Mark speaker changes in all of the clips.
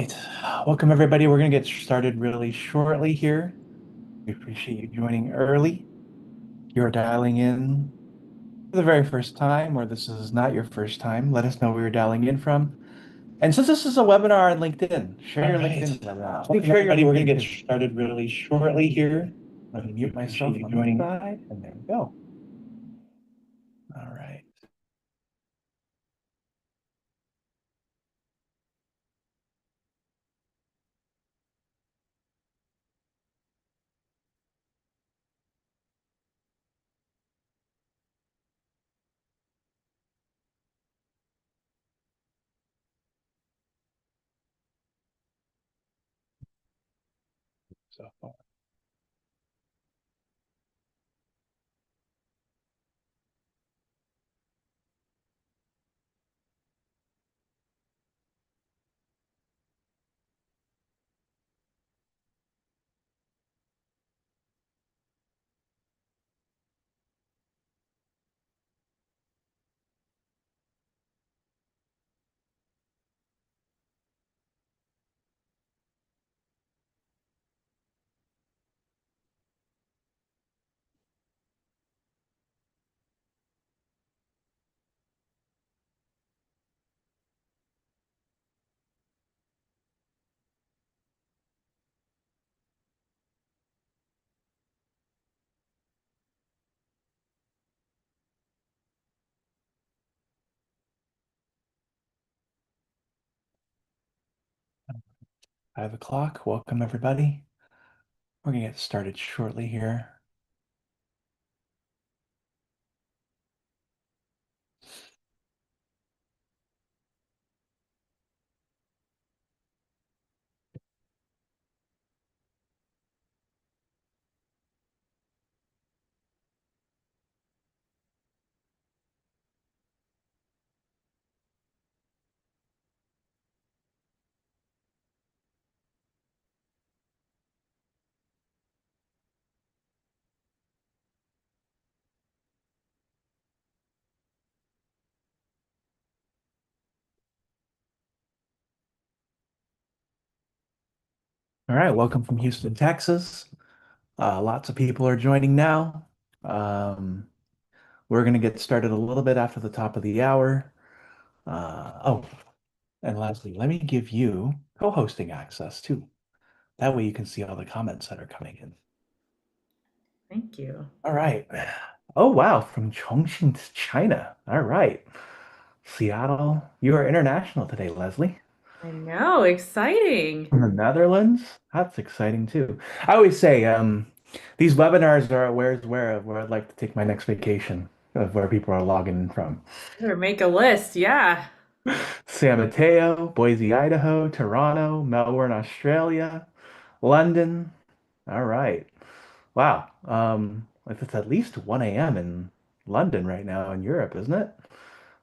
Speaker 1: right. Welcome, everybody. We're going to get started really shortly here. We appreciate you joining early. You're dialing in for the very first time, or this is not your first time. Let us know where you're dialing in from. And since this is a webinar on LinkedIn, share your LinkedIn webinar.
Speaker 2: Welcome,
Speaker 1: Share your
Speaker 2: everybody. We're going to get
Speaker 1: LinkedIn.
Speaker 2: started really shortly here.
Speaker 1: Let me mute myself
Speaker 2: Appreciate you
Speaker 1: on the
Speaker 2: joining.
Speaker 1: side, and there we go. All right. So, uh, 5 o'clock. Welcome, everybody. We're going to get started shortly here. All right. Welcome from Houston, Texas. Lots of people are joining now. Um, we're going to get started a little bit after the top of the hour. Oh, and lastly, let me give you co-hosting access too. That way you can see all the comments that are coming in.
Speaker 3: Thank you.
Speaker 1: All right. Oh, wow. From Chongqing to China. All right. Seattle. You are international today, Leslie.
Speaker 3: I know, exciting.
Speaker 1: From the Netherlands. That's exciting too. I always say, these webinars are where I'd like to take my next vacation of where people are logging in from.
Speaker 3: Better make a list. Yeah.
Speaker 1: San Mateo, Boise, Idaho, Toronto, Melbourne, Australia, London. All right. Wow. It's at least 1 a.m. in London right now in Europe, isn't it?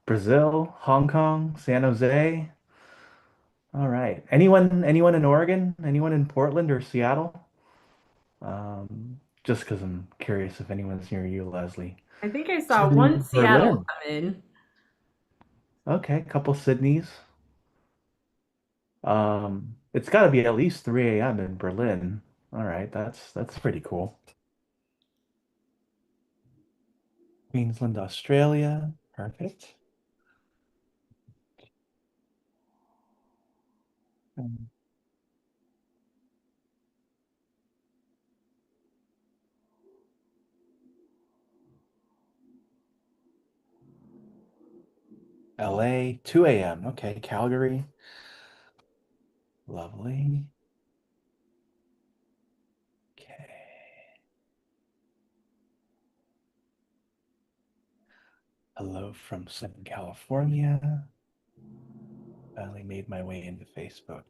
Speaker 1: Brazil, Hong Kong, San Jose. All right. Anyone in Oregon? Anyone in Portland or Seattle? Just because I'm curious if anyone's near you, Leslie.
Speaker 3: I think I saw
Speaker 1: Sydney,
Speaker 3: one Seattle
Speaker 1: Berlin.
Speaker 3: come in.
Speaker 1: Okay, couple Sydneys. It's got to be at least 3 a.m. in Berlin. All right, that's pretty cool. Queensland, Australia. Perfect. Um, LA, 2 a.m. Okay, Calgary. Lovely. Okay. Hello from Southern California. Finally made my way into Facebook.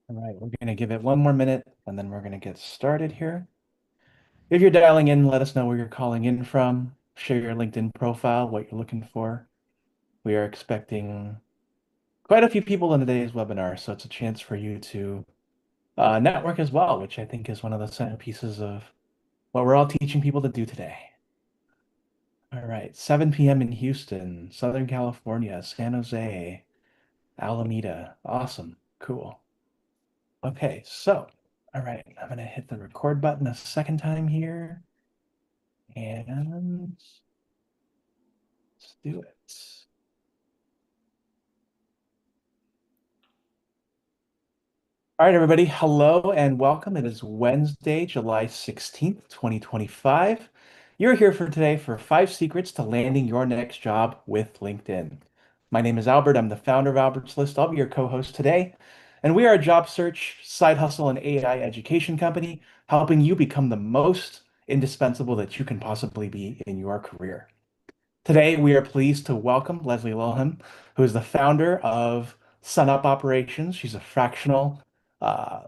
Speaker 1: All right, we're going to give it one more minute and then we're going to get started here. If you're dialing in, let us know where you're calling in from. Share your LinkedIn profile, what you're looking for. We are expecting quite a few people in today's webinar, so it's a chance for you to network as well, which I think is one of the centerpieces of what we're all teaching people to do today. All right, 7 p.m. in Houston, Southern California, San Jose, Alameda. Awesome, cool. Okay, so, all right, I'm gonna hit the record button a second time here, and let's do it. All right, everybody, hello and welcome. It is Wednesday, July 16th, 2025. You're here for today for 5 secrets to landing your next job with LinkedIn. My name is Albert. I'm the founder of Albert's List. I'll be your co-host today. And we are a job search, side hustle, and AI education company, helping you become the most indispensable that you can possibly be in your career. Today, we are pleased to welcome Leslie Lulham, who is the founder of SunUp Operations. She's a uh,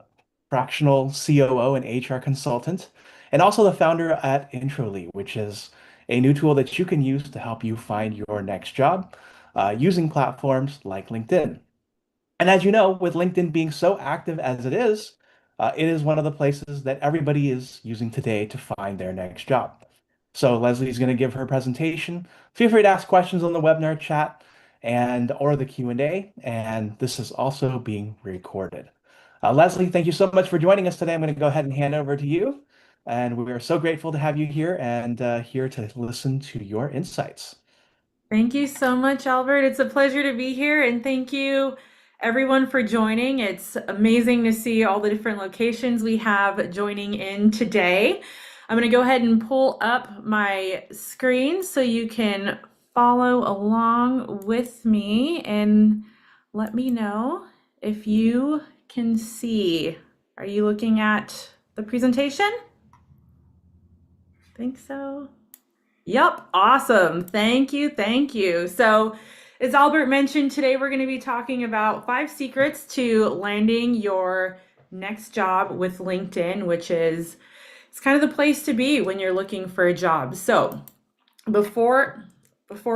Speaker 1: fractional COO and HR consultant, and also the founder at Introly, which is a new tool that you can use to help you find your next job using platforms like LinkedIn. And as you know, with LinkedIn being so active as it is one of the places that everybody is using today to find their next job. So Leslie's going to give her presentation. Feel free to ask questions on the webinar chat and or the Q&A, and this is also being recorded. Leslie, thank you so much for joining us today. I'm going to go ahead and hand over to you. And we are so grateful to have you here and here to listen to your insights.
Speaker 3: Thank you so much, Albert. It's a pleasure to be here, and thank you everyone for joining. It's amazing to see all the different locations we have joining in today. I'm going to go ahead and pull up my screen so you can follow along with me and let me know if you can see. Are you looking at the presentation? Think so. Yep, awesome. Thank you. Thank you. So, as Albert mentioned, today we're going to be talking about 5 secrets to landing your next job with LinkedIn, which is it's kind of the place to be when you're looking for a job. So, before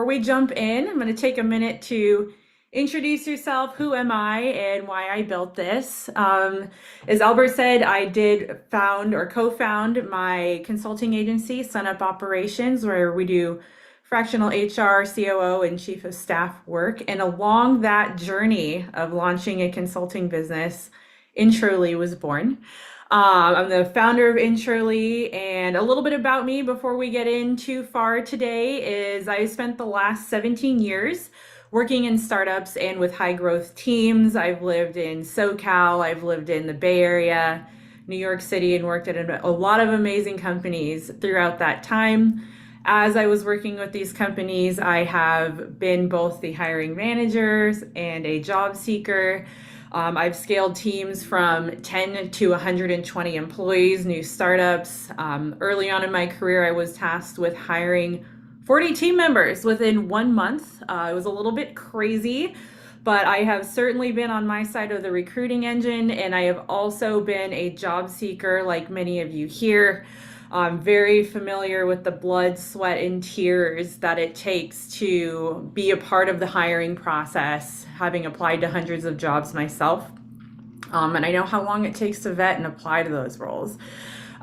Speaker 3: we jump in, I'm going to take a minute to introduce yourself. Who am I and why I built this? As Albert said, I did found or co-found my consulting agency, SunUp Operations, where we do fractional HR, COO, and chief of staff work. And along that journey of launching a consulting business, Introly was born. I'm the founder of Introly, and a little bit about me before we get in too far today is I spent the last 17 years working in startups and with high growth teams. I've lived in SoCal, I've lived in the Bay Area, New York City, and worked at a lot of amazing companies throughout that time. As I was working with these companies, I have been both the hiring managers and a job seeker. I've scaled teams from 10 to 120 employees, new startups. Early on in my career, I was tasked with hiring 40 team members within 1 month. It was a little bit crazy, but I have certainly been on my side of the recruiting engine, and I have also been a job seeker like many of you here. I'm very familiar with the blood, sweat, and tears that it takes to be a part of the hiring process, having applied to hundreds of jobs myself. And I know how long it takes to vet and apply to those roles.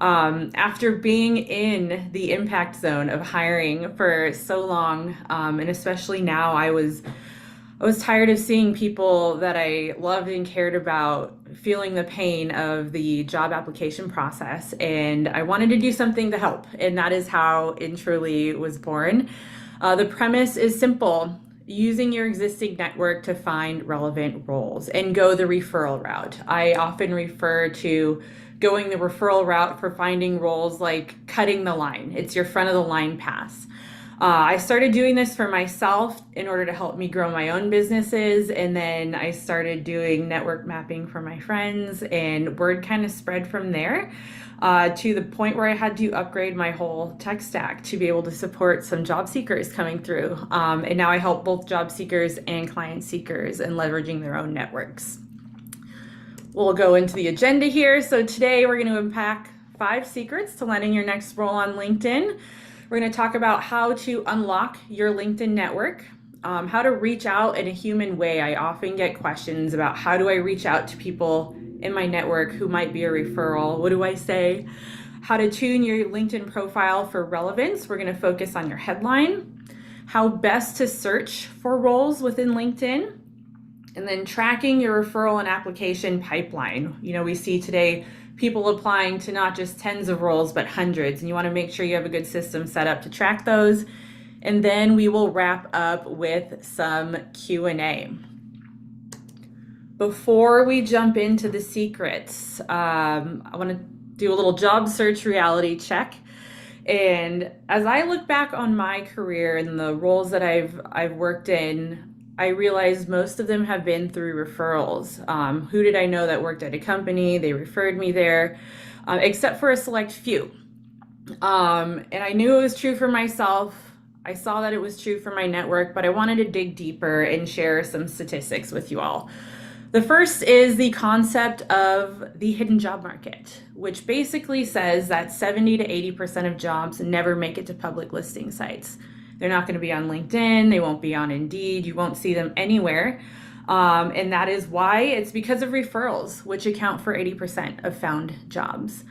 Speaker 3: After being in the impact zone of hiring for so long, and especially now, I was tired of seeing people that I loved and cared about feeling the pain of the job application process. And I wanted to do something to help. And that is how Introly was born. The premise is simple: using your existing network to find relevant roles and go the referral route. I often refer to going the referral route for finding roles like cutting the line. It's your front of the line pass. I started doing this for myself in order to help me grow my own businesses. And then I started doing network mapping for my friends, and word kind of spread from there to the point where I had to upgrade my whole tech stack to be able to support some job seekers coming through. And now I help both job seekers and client seekers in leveraging their own networks. We'll go into the agenda here. So today we're going to unpack 5 secrets to landing your next role on LinkedIn. We're going to talk about how to unlock your LinkedIn network, how to reach out in a human way. I often get questions about how do I reach out to people in my network who might be a referral? What do I say? How to tune your LinkedIn profile for relevance. We're going to focus on your headline, how best to search for roles within LinkedIn, and then tracking your referral and application pipeline. You know, we see today people applying to not just tens of roles, but hundreds, and you want to make sure you have a good system set up to track those. And then we will wrap up with some Q&A. Before we jump into the secrets, I want to do a little job search reality check. And as I look back on my career and the roles that I've worked in, I realized most of them have been through referrals. Who did I know that worked at a company? They referred me there, except for a select few. And I knew it was true for myself. I saw that it was true for my network, but I wanted to dig deeper and share some statistics with you all. The first is the concept of the hidden job market, which basically says that 70 to 80% of jobs never make it to public listing sites. They're not going to be on LinkedIn. They won't be on Indeed. You won't see them anywhere. And that is why it's because of referrals, which account for 80% of found jobs.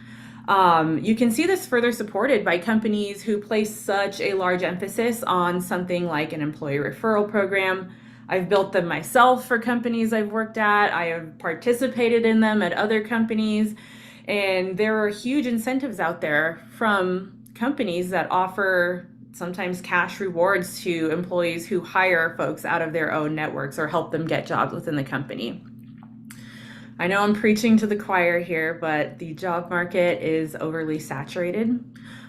Speaker 3: You can see this further supported by companies who place such a large emphasis on something like an employee referral program. I've built them myself for companies I've worked at. I have participated in them at other companies. And there are huge incentives out there from companies that offer sometimes cash rewards to employees who hire folks out of their own networks or help them get jobs within the company. I know I'm preaching to the choir here, but the job market is overly saturated.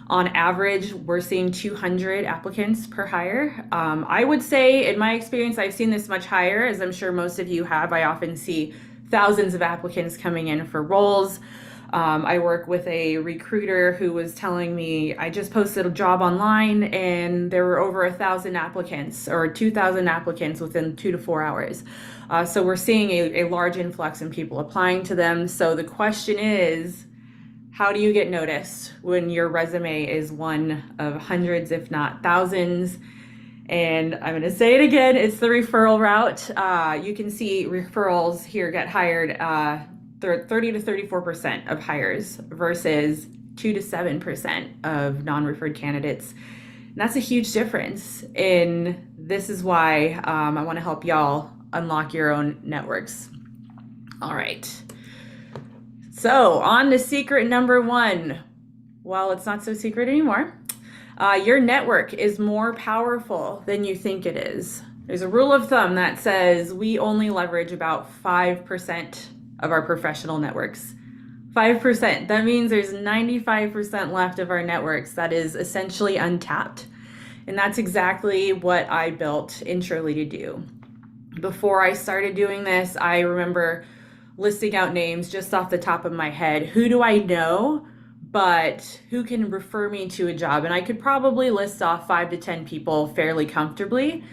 Speaker 3: On average, we're seeing 200 applicants per hire. I would say, in my experience, I've seen this much higher, as I'm sure most of you have. I often see thousands of applicants coming in for roles. I work with a recruiter who was telling me, I just posted a job online and there were over 1,000 applicants or 2,000 applicants within 2 to 4 hours. So we're seeing a large influx in people applying to them. So the question is, how do you get noticed when your resume is one of hundreds, if not thousands? And I'm going to say it again, it's the referral route. You can see referrals here get hired 30 to 34% of hires versus 2 to 7% of non-referred candidates. And that's a huge difference. And this is why I want to help y'all unlock your own networks. All right. So on to secret number 1. Well, it's not so secret anymore. Your network is more powerful than you think it is. There's a rule of thumb that says we only leverage about 5% of our professional networks. 5%. That means there's 95% left of our networks that is essentially untapped. And that's exactly what I built Intrally to do. Before I started doing this, I remember listing out names just off the top of my head. Who do I know, but who can refer me to a job? And I could probably list off 5 to 10 people fairly comfortably.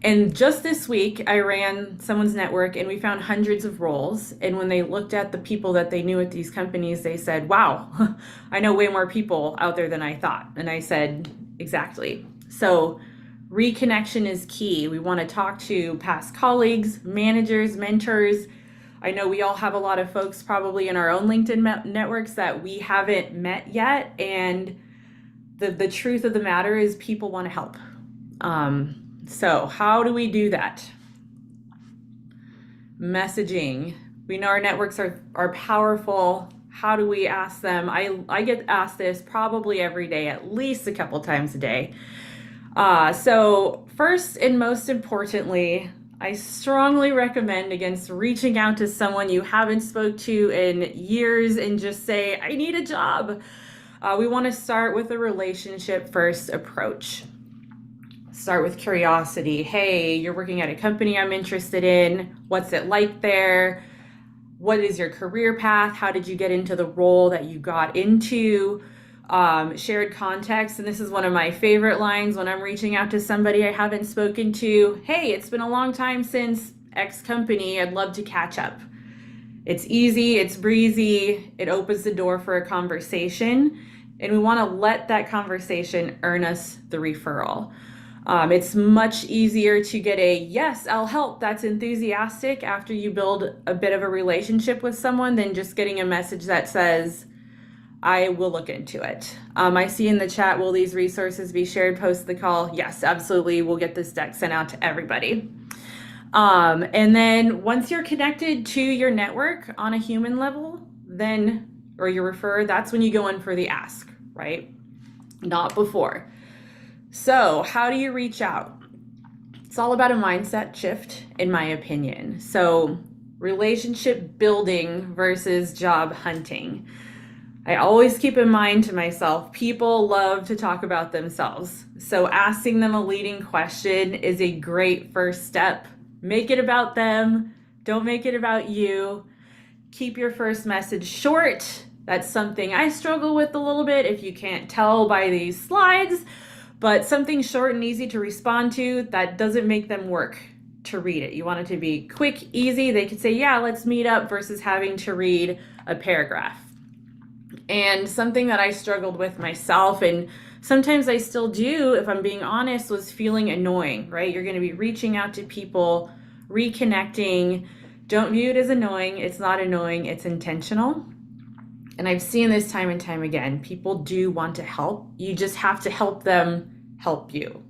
Speaker 3: And just this week, I ran someone's network and we found hundreds of roles. And when they looked at the people that they knew at these companies, they said, wow, I know way more people out there than I thought. And I said, exactly. So reconnection is key. We want to talk to past colleagues, managers, mentors. I know we all have a lot of folks probably in our own LinkedIn networks that we haven't met yet. And the truth of the matter is people want to help. So how do we do that? Messaging. We know our networks are powerful. How do we ask them? I get asked this probably every day, at least a couple times a day. So first and most importantly, I strongly recommend against reaching out to someone you haven't spoke to in years and just say, I need a job. We want to start with a relationship first approach. Start with curiosity. Hey, you're working at a company I'm interested in. What's it like there? What is your career path? How did you get into the role that you got into? Shared context. And this is one of my favorite lines when I'm reaching out to somebody I haven't spoken to. Hey, it's been a long time since X company. I'd love to catch up. It's easy, it's breezy, it opens the door for a conversation, and we want to let that conversation earn us the referral. It's much easier to get a yes, I'll help, that's enthusiastic after you build a bit of a relationship with someone than just getting a message that says, I will look into it. I see in the chat, will these resources be shared post the call? Yes, absolutely. We'll get this deck sent out to everybody. And then once you're connected to your network on a human level, then, or your referrer, that's when you go in for the ask, right? Not before. So how do you reach out? It's all about a mindset shift, in my opinion. So relationship building versus job hunting. I always keep in mind to myself, people love to talk about themselves. So asking them a leading question is a great first step. Make it about them. Don't make it about you. Keep your first message short. That's something I struggle with a little bit, if you can't tell by these slides, but something short and easy to respond to that doesn't make them work to read it. You want it to be quick, easy. They could say, yeah, let's meet up, versus having to read a paragraph. And something that I struggled with myself, and sometimes I still do, if I'm being honest, was feeling annoying, right? You're going to be reaching out to people, reconnecting. Don't view it as annoying. It's not annoying. It's intentional. And I've seen this time and time again. People do want to help. You just have to help them help you.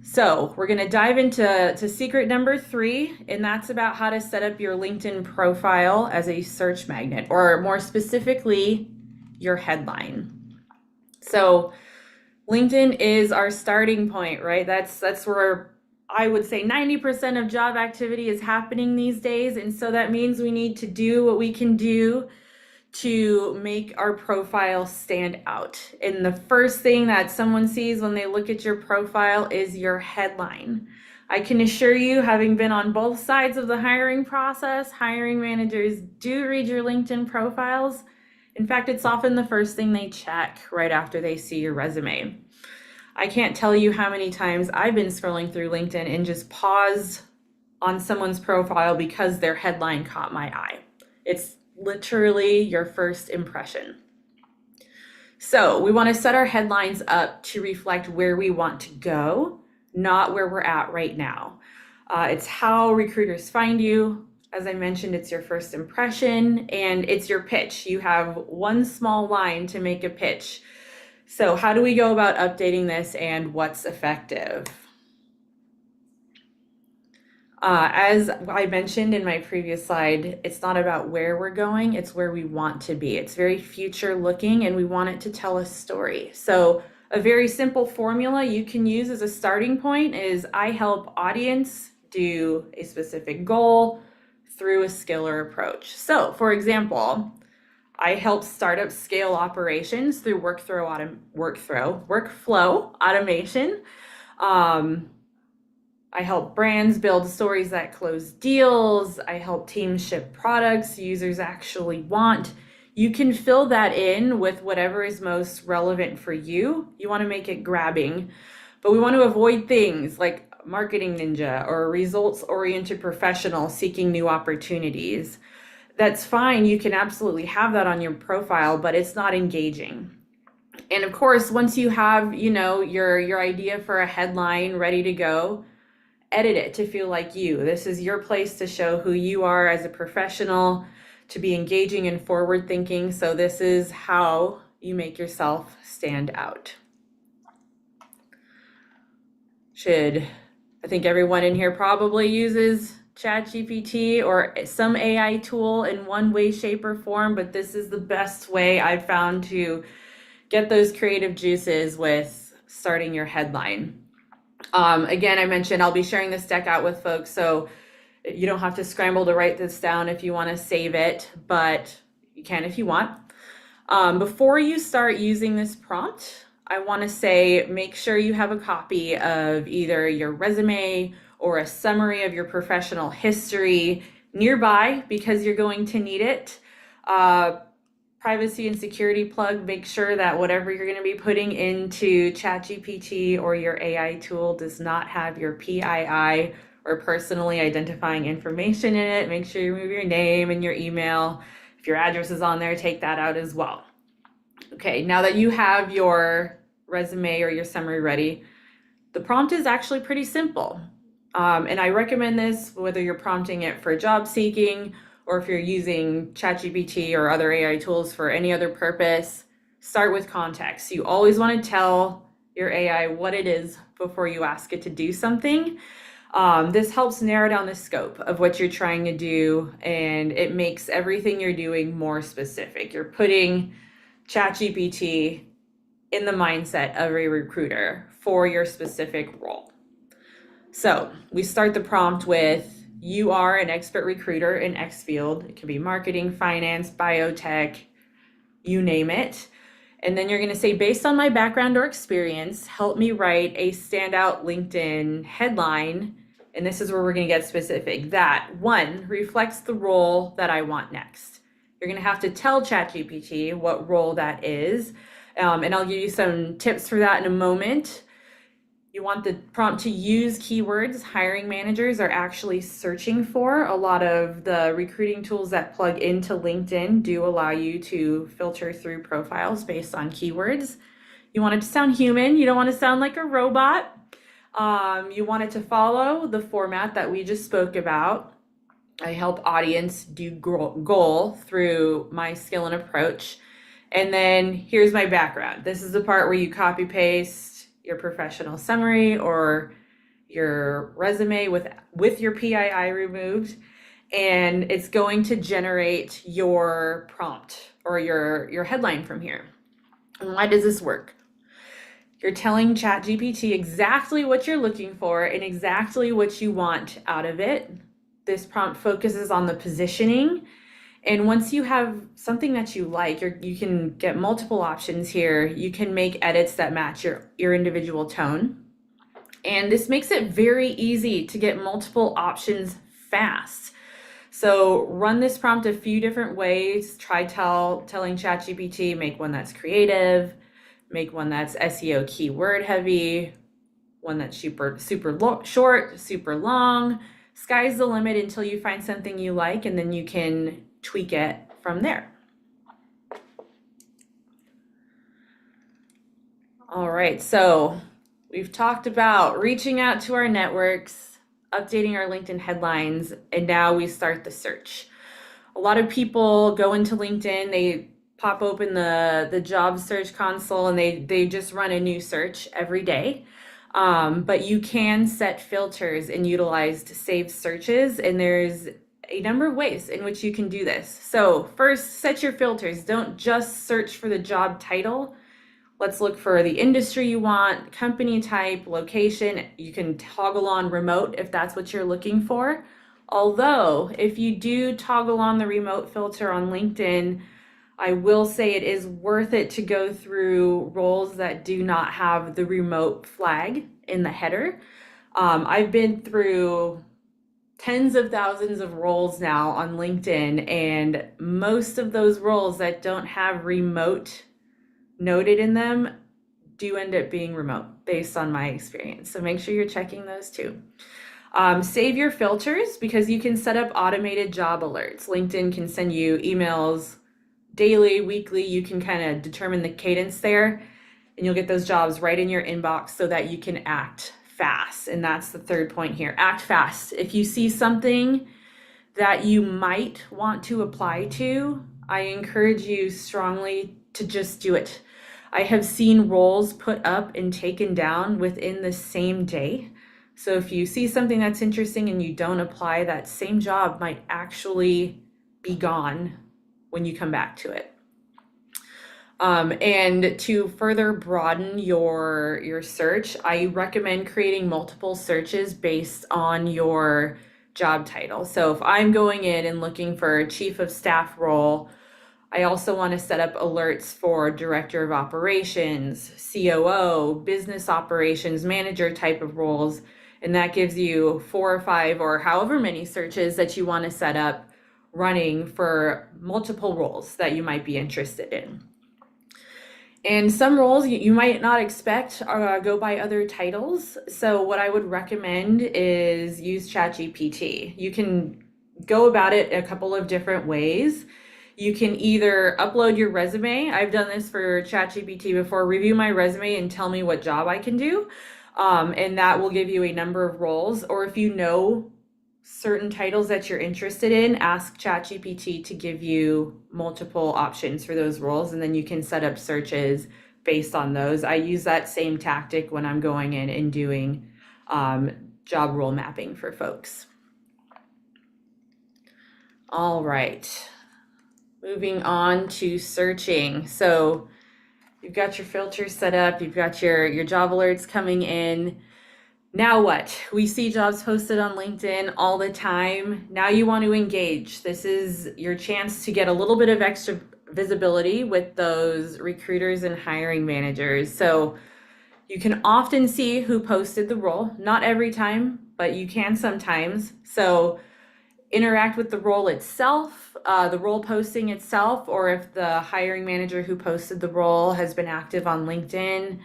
Speaker 3: So we're going to dive into secret number 3, and that's about how to set up your LinkedIn profile as a search magnet, or more specifically, your headline. So LinkedIn is our starting point, right? That's where I would say 90% of job activity is happening these days. And so that means we need to do what we can do to make our profile stand out. And the first thing that someone sees when they look at your profile is your headline. I can assure you, having been on both sides of the hiring process, hiring managers do read your LinkedIn profiles. In fact, it's often the first thing they check right after they see your resume. I can't tell you how many times I've been scrolling through LinkedIn and just paused on someone's profile because their headline caught my eye. It's literally your first impression. So we want to set our headlines up to reflect where we want to go, not where we're at right now. It's how recruiters find you. As I mentioned, it's your first impression, and it's your pitch. You have one small line to make a pitch. So how do we go about updating this, and what's effective? As I mentioned in my previous slide, it's not about where we're going, it's where we want to be. It's very future looking, and we want it to tell a story. So a very simple formula you can use as a starting point is, I help audience do a specific goal through a skill or approach. So for example, I help startups scale operations through workflow automation. I help brands build stories that close deals. I help teams ship products users actually want. You can fill that in with whatever is most relevant for you. You want to make it grabbing, but we want to avoid things like marketing ninja or results-oriented professional seeking new opportunities. That's fine. You can absolutely have that on your profile, but it's not engaging. And of course, once you have, your idea for a headline ready to go, edit it to feel like you. This is your place to show who you are as a professional, to be engaging and forward thinking. So this is how you make yourself stand out. I think everyone in here probably uses ChatGPT or some AI tool in one way, shape, or form, but this is the best way I've found to get those creative juices with starting your headline. Again, I mentioned I'll be sharing this deck out with folks, so you don't have to scramble to write this down if you want to save it, but you can if you want. Before you start using this prompt, I want to say, make sure you have a copy of either your resume or a summary of your professional history nearby, because you're going to need it. Privacy and security plug, make sure that whatever you're going to be putting into ChatGPT or your AI tool does not have your PII or personally identifying information in it, make sure you remove your name and your email. If your address is on there, take that out as well. Okay, now that you have your resume or your summary ready, the prompt is actually pretty simple. And I recommend this whether you're prompting it for job seeking or if you're using ChatGPT or other AI tools for any other purpose. Start with context. You always want to tell your AI what it is before you ask it to do something. This helps narrow down the scope of what you're trying to do, and it makes everything you're doing more specific. You're putting ChatGPT in the mindset of a recruiter for your specific role. So we start the prompt with, you are an expert recruiter in X field. It could be marketing, finance, biotech, you name it. And then you're going to say, based on my background or experience, help me write a standout LinkedIn headline. And this is where we're going to get specific. That, one, reflects the role that I want next. You're going to have to tell ChatGPT what role that is. And I'll give you some tips for that in a moment. You want the prompt to use keywords hiring managers are actually searching for. A lot of the recruiting tools that plug into LinkedIn do allow you to filter through profiles based on keywords. You want it to sound human. You don't want to sound like a robot. You want it to follow the format that we just spoke about. I help audience do goal through my skill and approach. And then here's my background. This is the part where you copy paste your professional summary or your resume with your PII removed, and it's going to generate your prompt or your headline from here. And why does this work? You're telling ChatGPT exactly what you're looking for and exactly what you want out of it. This prompt focuses on the positioning. And once you have something that you like, you can get multiple options here. You can make edits that match your individual tone. And this makes it very easy to get multiple options fast. So run this prompt a few different ways. Try telling ChatGPT, make one that's creative, make one that's SEO keyword heavy, one that's super short, super long. Sky's the limit until you find something you like, and then you can tweak it from there. All right, so we've talked about reaching out to our networks, updating our LinkedIn headlines, and now we start the search. A lot of people go into LinkedIn, they pop open the job search console, and they just run a new search every day. But you can set filters and utilize saved searches, and there's a number of ways in which you can do this. So first, set your filters. Don't just search for the job title. Let's look for the industry you want, company type, location. You can toggle on remote if that's what you're looking for. Although, if you do toggle on the remote filter on LinkedIn, I will say it is worth it to go through roles that do not have the remote flag in the header. I've been through tens of thousands of roles now on LinkedIn, and most of those roles that don't have remote noted in them do end up being remote based on my experience. So make sure you're checking those too. Save your filters because you can set up automated job alerts. LinkedIn can send you emails daily, weekly. You can kind of determine the cadence there, and you'll get those jobs right in your inbox so that you can act fast. And that's the third point here. Act fast. If you see something that you might want to apply to, I encourage you strongly to just do it. I have seen roles put up and taken down within the same day. So if you see something that's interesting and you don't apply, that same job might actually be gone when you come back to it. And to further broaden your search, I recommend creating multiple searches based on your job title. So if I'm going in and looking for a chief of staff role, I also want to set up alerts for director of operations, COO, business operations manager type of roles. And that gives you 4 or 5 or however many searches that you want to set up running for multiple roles that you might be interested in. And some roles you might not expect go by other titles. So what I would recommend is use ChatGPT. You can go about it a couple of different ways. You can either upload your resume. I've done this for ChatGPT before. Review my resume and tell me what job I can do. And that will give you a number of roles. Or if you know certain titles that you're interested in, ask ChatGPT to give you multiple options for those roles, and then you can set up searches based on those. I use that same tactic when I'm going in and doing job role mapping for folks. All right, moving on to searching. So you've got your filters set up, you've got your job alerts coming in. Now what? We see jobs posted on LinkedIn all the time. Now you want to engage. This is your chance to get a little bit of extra visibility with those recruiters and hiring managers. So you can often see who posted the role. Not every time, but you can sometimes. So interact with the role itself, the role posting itself, or if the hiring manager who posted the role has been active on LinkedIn,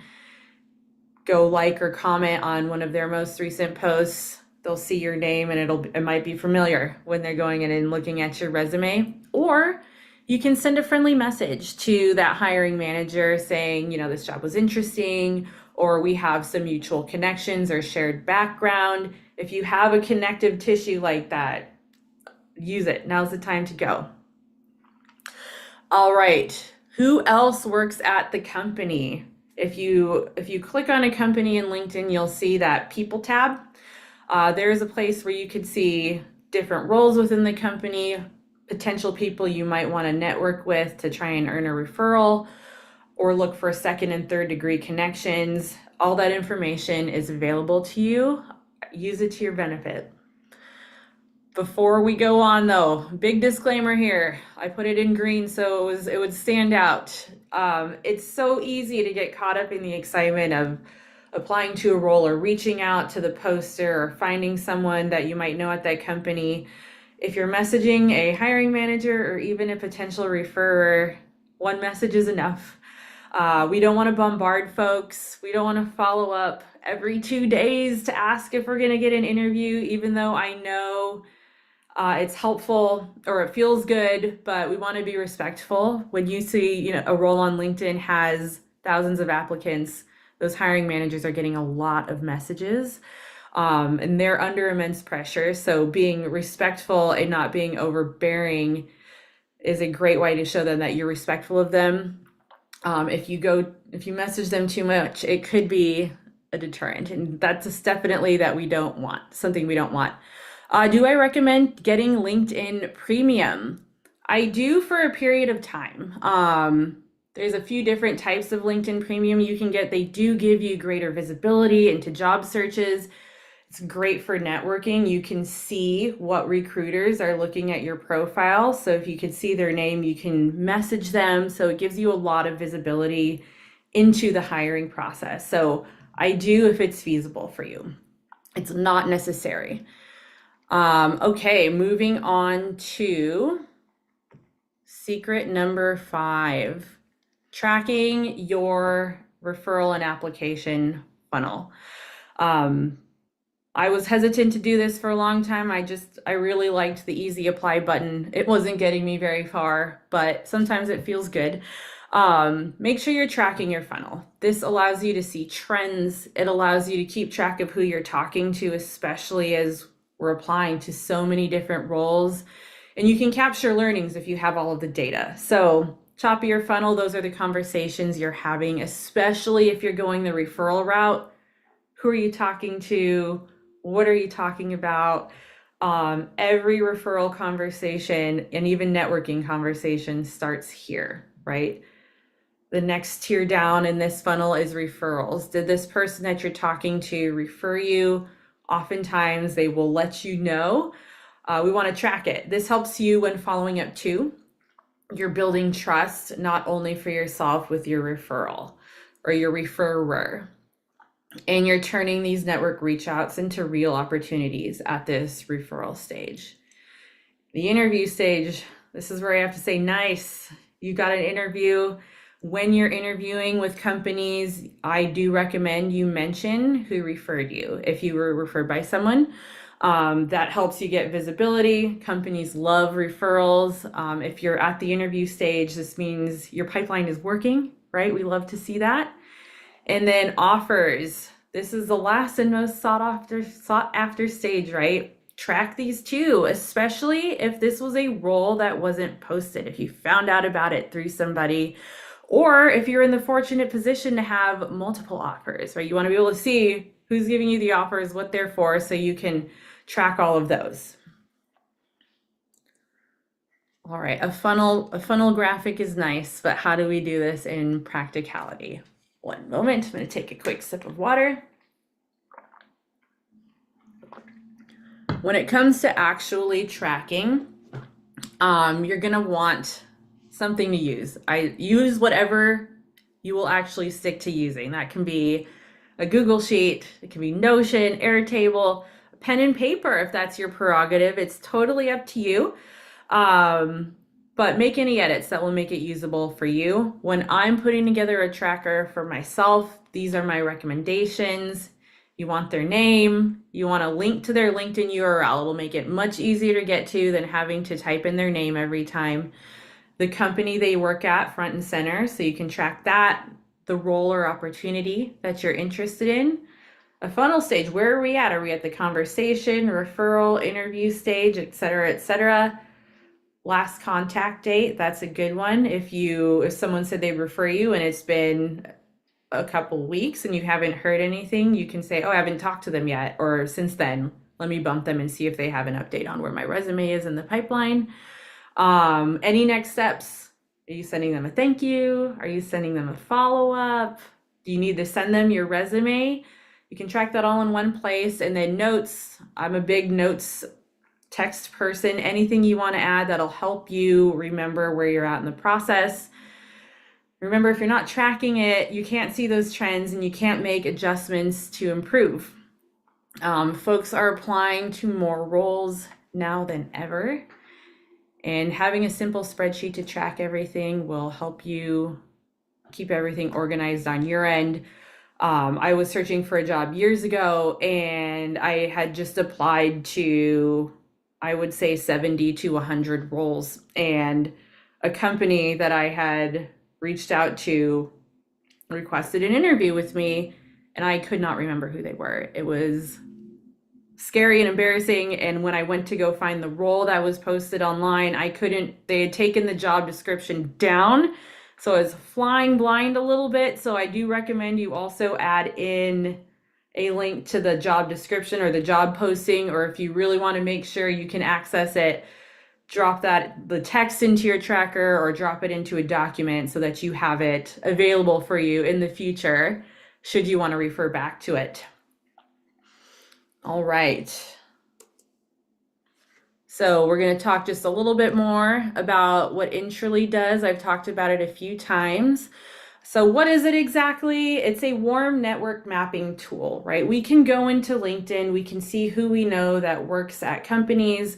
Speaker 3: go like or comment on one of their most recent posts. They'll see your name and it might be familiar when they're going in and looking at your resume. Or you can send a friendly message to that hiring manager saying, this job was interesting, or we have some mutual connections or shared background. If you have a connective tissue like that, use it. Now's the time to go. All right. Who else works at the company? If you click on a company in LinkedIn, you'll see that People tab. There's a place where you could see different roles within the company, potential people you might want to network with to try and earn a referral, or look for second and third degree connections. All that information is available to you. Use it to your benefit. Before we go on though, big disclaimer here. I put it in green so it would stand out. It's so easy to get caught up in the excitement of applying to a role or reaching out to the poster or finding someone that you might know at that company. If you're messaging a hiring manager or even a potential referrer, one message is enough. We don't want to bombard folks. We don't want to follow up every 2 days to ask if we're going to get an interview, even though I know it's helpful or it feels good, but we want to be respectful. When you see, a role on LinkedIn has thousands of applicants, those hiring managers are getting a lot of messages, and they're under immense pressure. So being respectful and not being overbearing is a great way to show them that you're respectful of them. If you message them too much, it could be a deterrent, and that's definitely something we don't want. Do I recommend getting LinkedIn Premium? I do for a period of time. There's a few different types of LinkedIn Premium you can get. They do give you greater visibility into job searches. It's great for networking. You can see what recruiters are looking at your profile. So if you can see their name, you can message them. So it gives you a lot of visibility into the hiring process. So I do if it's feasible for you. It's not necessary. Okay, moving on to secret number 5, tracking your referral and application funnel. I was hesitant to do this for a long time. I really liked the easy apply button. It wasn't getting me very far, but sometimes it feels good. Make sure you're tracking your funnel. This allows you to see trends. It allows you to keep track of who you're talking to, especially as we're applying to so many different roles, and you can capture learnings if you have all of the data. So top of your funnel, those are the conversations you're having, especially if you're going the referral route. Who are you talking to? What are you talking about? Every referral conversation and even networking conversation starts here, right? The next tier down in this funnel is referrals. Did this person that you're talking to refer you? Oftentimes they will let you know. We want to track it. This helps you when following up too. You're building trust, not only for yourself with your referral or your referrer, and you're turning these network reach outs into real opportunities at this referral stage. The interview stage, this is where I have to say, nice. You got an interview. When you're interviewing with companies, I do recommend you mention who referred you. If you were referred by someone, that helps you get visibility. Companies love referrals. If you're at the interview stage, this means your pipeline is working, right? We love to see that. And then offers. This is the last and most sought after stage, right? Track these too, especially if this was a role that wasn't posted. If you found out about it through somebody, or if you're in the fortunate position to have multiple offers, right? You want to be able to see who's giving you the offers, what they're for, so you can track all of those. All right, a funnel graphic is nice, but how do we do this in practicality? One moment, I'm going to take a quick sip of water. When it comes to actually tracking, you're going to want something to use. I use whatever you will actually stick to using. That can be a Google Sheet, it can be Notion, Airtable, pen and paper if that's your prerogative. It's totally up to you. But make any edits that will make it usable for you. When I'm putting together a tracker for myself, these are my recommendations. You want their name, you want a link to their LinkedIn URL. It'll make it much easier to get to than having to type in their name every time. The company they work at, front and center, so you can track that, the role or opportunity that you're interested in. A funnel stage, where are we at? Are we at the conversation, referral, interview stage, et cetera, Last contact date, that's a good one. If someone said they refer you and it's been a couple weeks and you haven't heard anything, you can say, oh, I haven't talked to them yet, or since then, let me bump them and see if they have an update on where my resume is in the pipeline. Any next steps? Are you sending them a thank you? Are you sending them a follow-up? Do you need to send them your resume? You can track that all in one place. And then notes, I'm a big notes text person. Anything you want to add that'll help you remember where you're at in the process. Remember, if you're not tracking it, you can't see those trends and you can't make adjustments to improve. Folks are applying to more roles now than ever. And having a simple spreadsheet to track everything will help you keep everything organized on your end. I was searching for a job years ago and I had just applied to, I would say 70 to 100 roles. And a company that I had reached out to requested an interview with me and I could not remember who they were. It was scary and embarrassing. And when I went to go find the role that was posted online, they had taken the job description down. So I was flying blind a little bit. So I do recommend you also add in a link to the job description or the job posting, or if you really want to make sure you can access it, drop the text into your tracker or drop it into a document so that you have it available for you in the future, should you want to refer back to it. All right. So we're going to talk just a little bit more about what Intrally does. I've talked about it a few times. So what is it exactly? It's a warm network mapping tool, right? We can go into LinkedIn, we can see who we know that works at companies.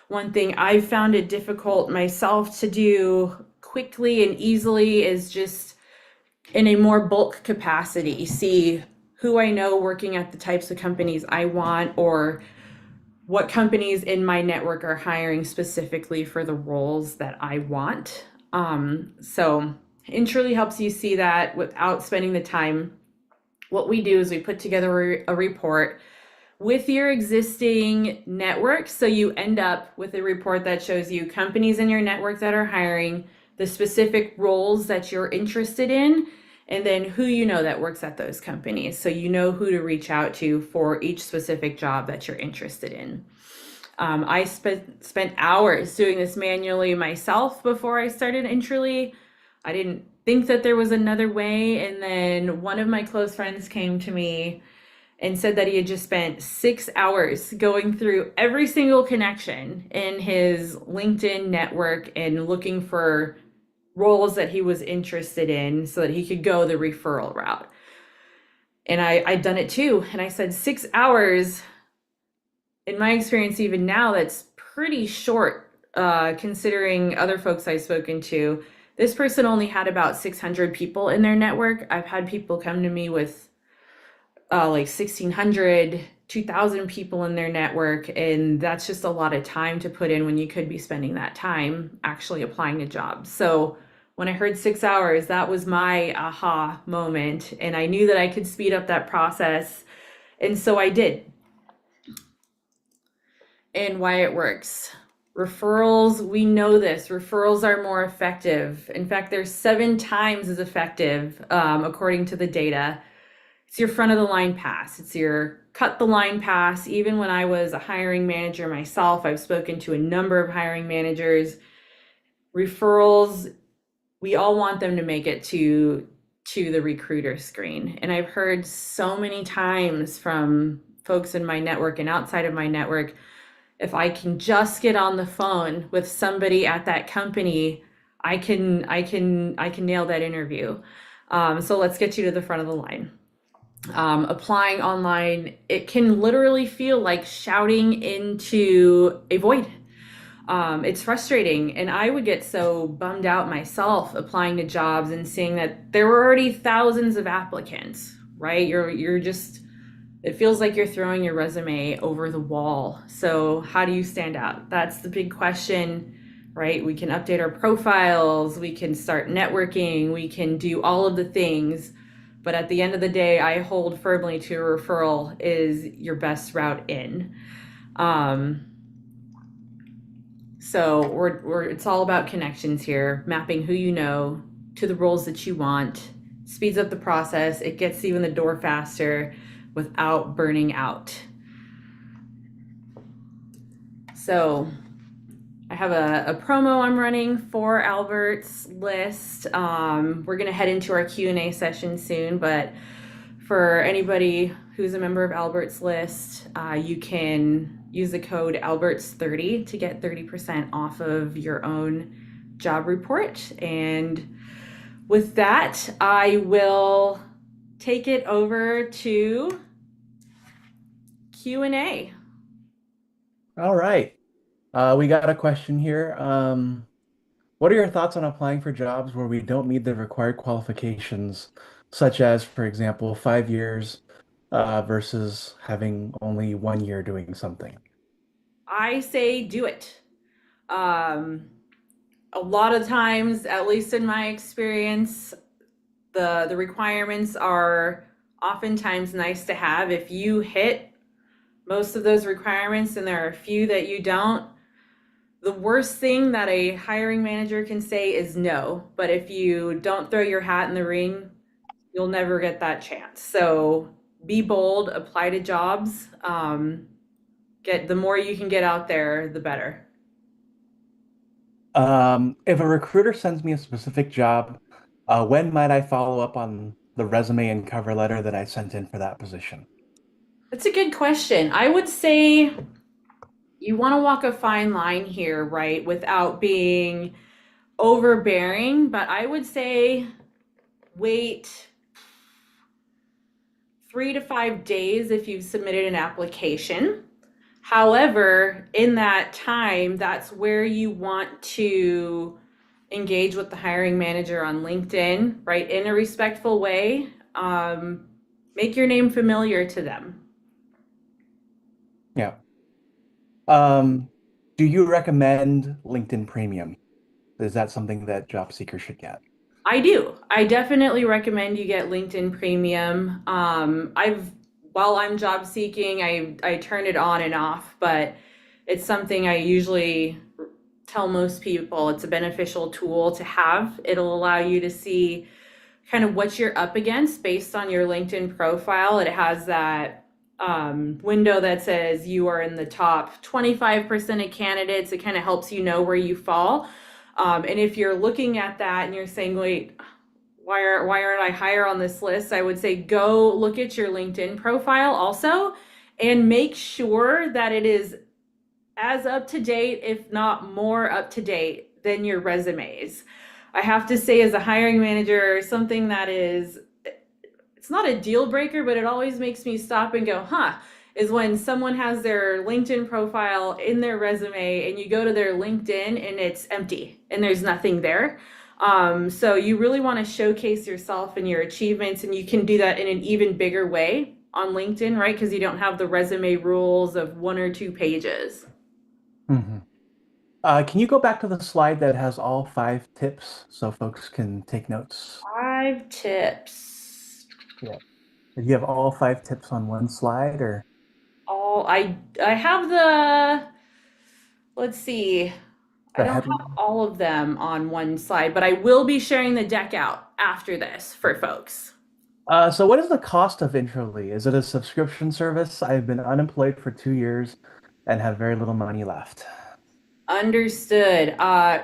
Speaker 3: One thing I've found it difficult myself to do quickly and easily is just in a more bulk capacity, see who I know working at the types of companies I want, or what companies in my network are hiring specifically for the roles that I want. So Intrally helps you see that without spending the time. What we do is we put together a report with your existing network. So you end up with a report that shows you companies in your network that are hiring, the specific roles that you're interested in, and then who you know that works at those companies. So you know who to reach out to for each specific job that you're interested in. I spent hours doing this manually myself before I started Intrally. I didn't think that there was another way. And then one of my close friends came to me and said that he had just spent 6 hours going through every single connection in his LinkedIn network and looking for roles that he was interested in so that he could go the referral route. And I'd done it too. And I said 6 hours, in my experience, even now, that's pretty short, considering other folks I've spoken to. This person only had about 600 people in their network. I've had people come to me with like 1,600, 2,000 people in their network, and that's just a lot of time to put in when you could be spending that time actually applying to jobs. So when I heard 6 hours, that was my aha moment, and I knew that I could speed up that process, and so I did. And why it works. Referrals, we know this. Referrals are more effective. In fact, they're 7 times as effective, according to the data. It's your front of the line pass. It's your cut the line pass. Even when I was a hiring manager myself, I've spoken to a number of hiring managers. Referrals, we all want them to make it to the recruiter screen. And I've heard so many times from folks in my network and outside of my network, if I can just get on the phone with somebody at that company, I can nail that interview. So let's get you to the front of the line. Applying online, it can literally feel like shouting into a void. It's frustrating, and I would get so bummed out myself applying to jobs and seeing that there were already thousands of applicants, right? You're just, it feels like you're throwing your resume over the wall. So how do you stand out? That's the big question, right? We can update our profiles, we can start networking, we can do all of the things. But at the end of the day, I hold firmly to a referral is your best route in. So it's all about connections here, mapping who you know to the roles that you want, speeds up the process, it gets you in the door faster without burning out. So I have a promo I'm running for Albert's list. We're gonna head into our Q&A session soon, but for anybody who's a member of Albert's list, you can use the code Alberts30 to get 30% off of your own job report. And with that, I will take it over to Q&A.
Speaker 1: All right. We got a question here. What are your thoughts on applying for jobs where we don't meet the required qualifications, such as, for example, 5 years, versus having only 1 year doing something?
Speaker 3: I say do it. A lot of times, at least in my experience, the requirements are oftentimes nice to have. If you hit most of those requirements and there are a few that you don't, the worst thing that a hiring manager can say is no. But if you don't throw your hat in the ring, you'll never get that chance. So be bold, apply to jobs. Get the more you can get out there, the better.
Speaker 1: If a recruiter sends me a specific job, when might I follow up on the resume and cover letter that I sent in for that position?
Speaker 3: That's a good question. I would say you want to walk a fine line here, right? Without being overbearing, but I would say wait 3 to 5 days if you've submitted an application. However, in that time, that's where you want to engage with the hiring manager on LinkedIn, right? In a respectful way. Make your name familiar to them.
Speaker 1: Yeah. Um, do you recommend LinkedIn Premium? Is that something that job seekers should get?
Speaker 3: I do. I definitely recommend you get LinkedIn Premium. While I'm job seeking, I turn it on and off, but it's something I usually tell most people it's a beneficial tool to have. It'll allow you to see kind of what you're up against based on your LinkedIn profile. It has that window that says you are in the top 25% of candidates. It kind of helps you know where you fall. And if you're looking at that and you're saying, wait, why aren't I higher on this list? I would say go look at your LinkedIn profile also and make sure that it is as up to date, if not more up to date than your resumes. I have to say, as a hiring manager, something that is, it's not a deal breaker, but it always makes me stop and go, is when someone has their LinkedIn profile in their resume and you go to their LinkedIn and it's empty and there's nothing there. So you really want to showcase yourself and your achievements, and you can do that in an even bigger way on LinkedIn, right? Because you don't have the resume rules of 1 or 2 pages.
Speaker 1: Hmm. Can you go back to the slide that has all 5 tips so folks can take notes?
Speaker 3: 5 tips.
Speaker 1: Yeah. Do you have all 5 tips on one slide or
Speaker 3: I have the, let's see. I
Speaker 1: the
Speaker 3: don't have
Speaker 1: headline?
Speaker 3: all of them on one slide, but I will be sharing the deck out after this for folks.
Speaker 1: So what is the cost of Intrally? Is it a subscription service? I've been unemployed for 2 years and have very little money left.
Speaker 3: Understood.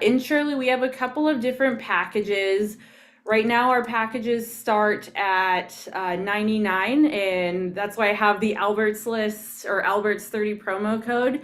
Speaker 3: In Shirley, we have a couple of different packages. Right now, our packages start at 99, and that's why I have the Alberts list or Alberts 30 promo code.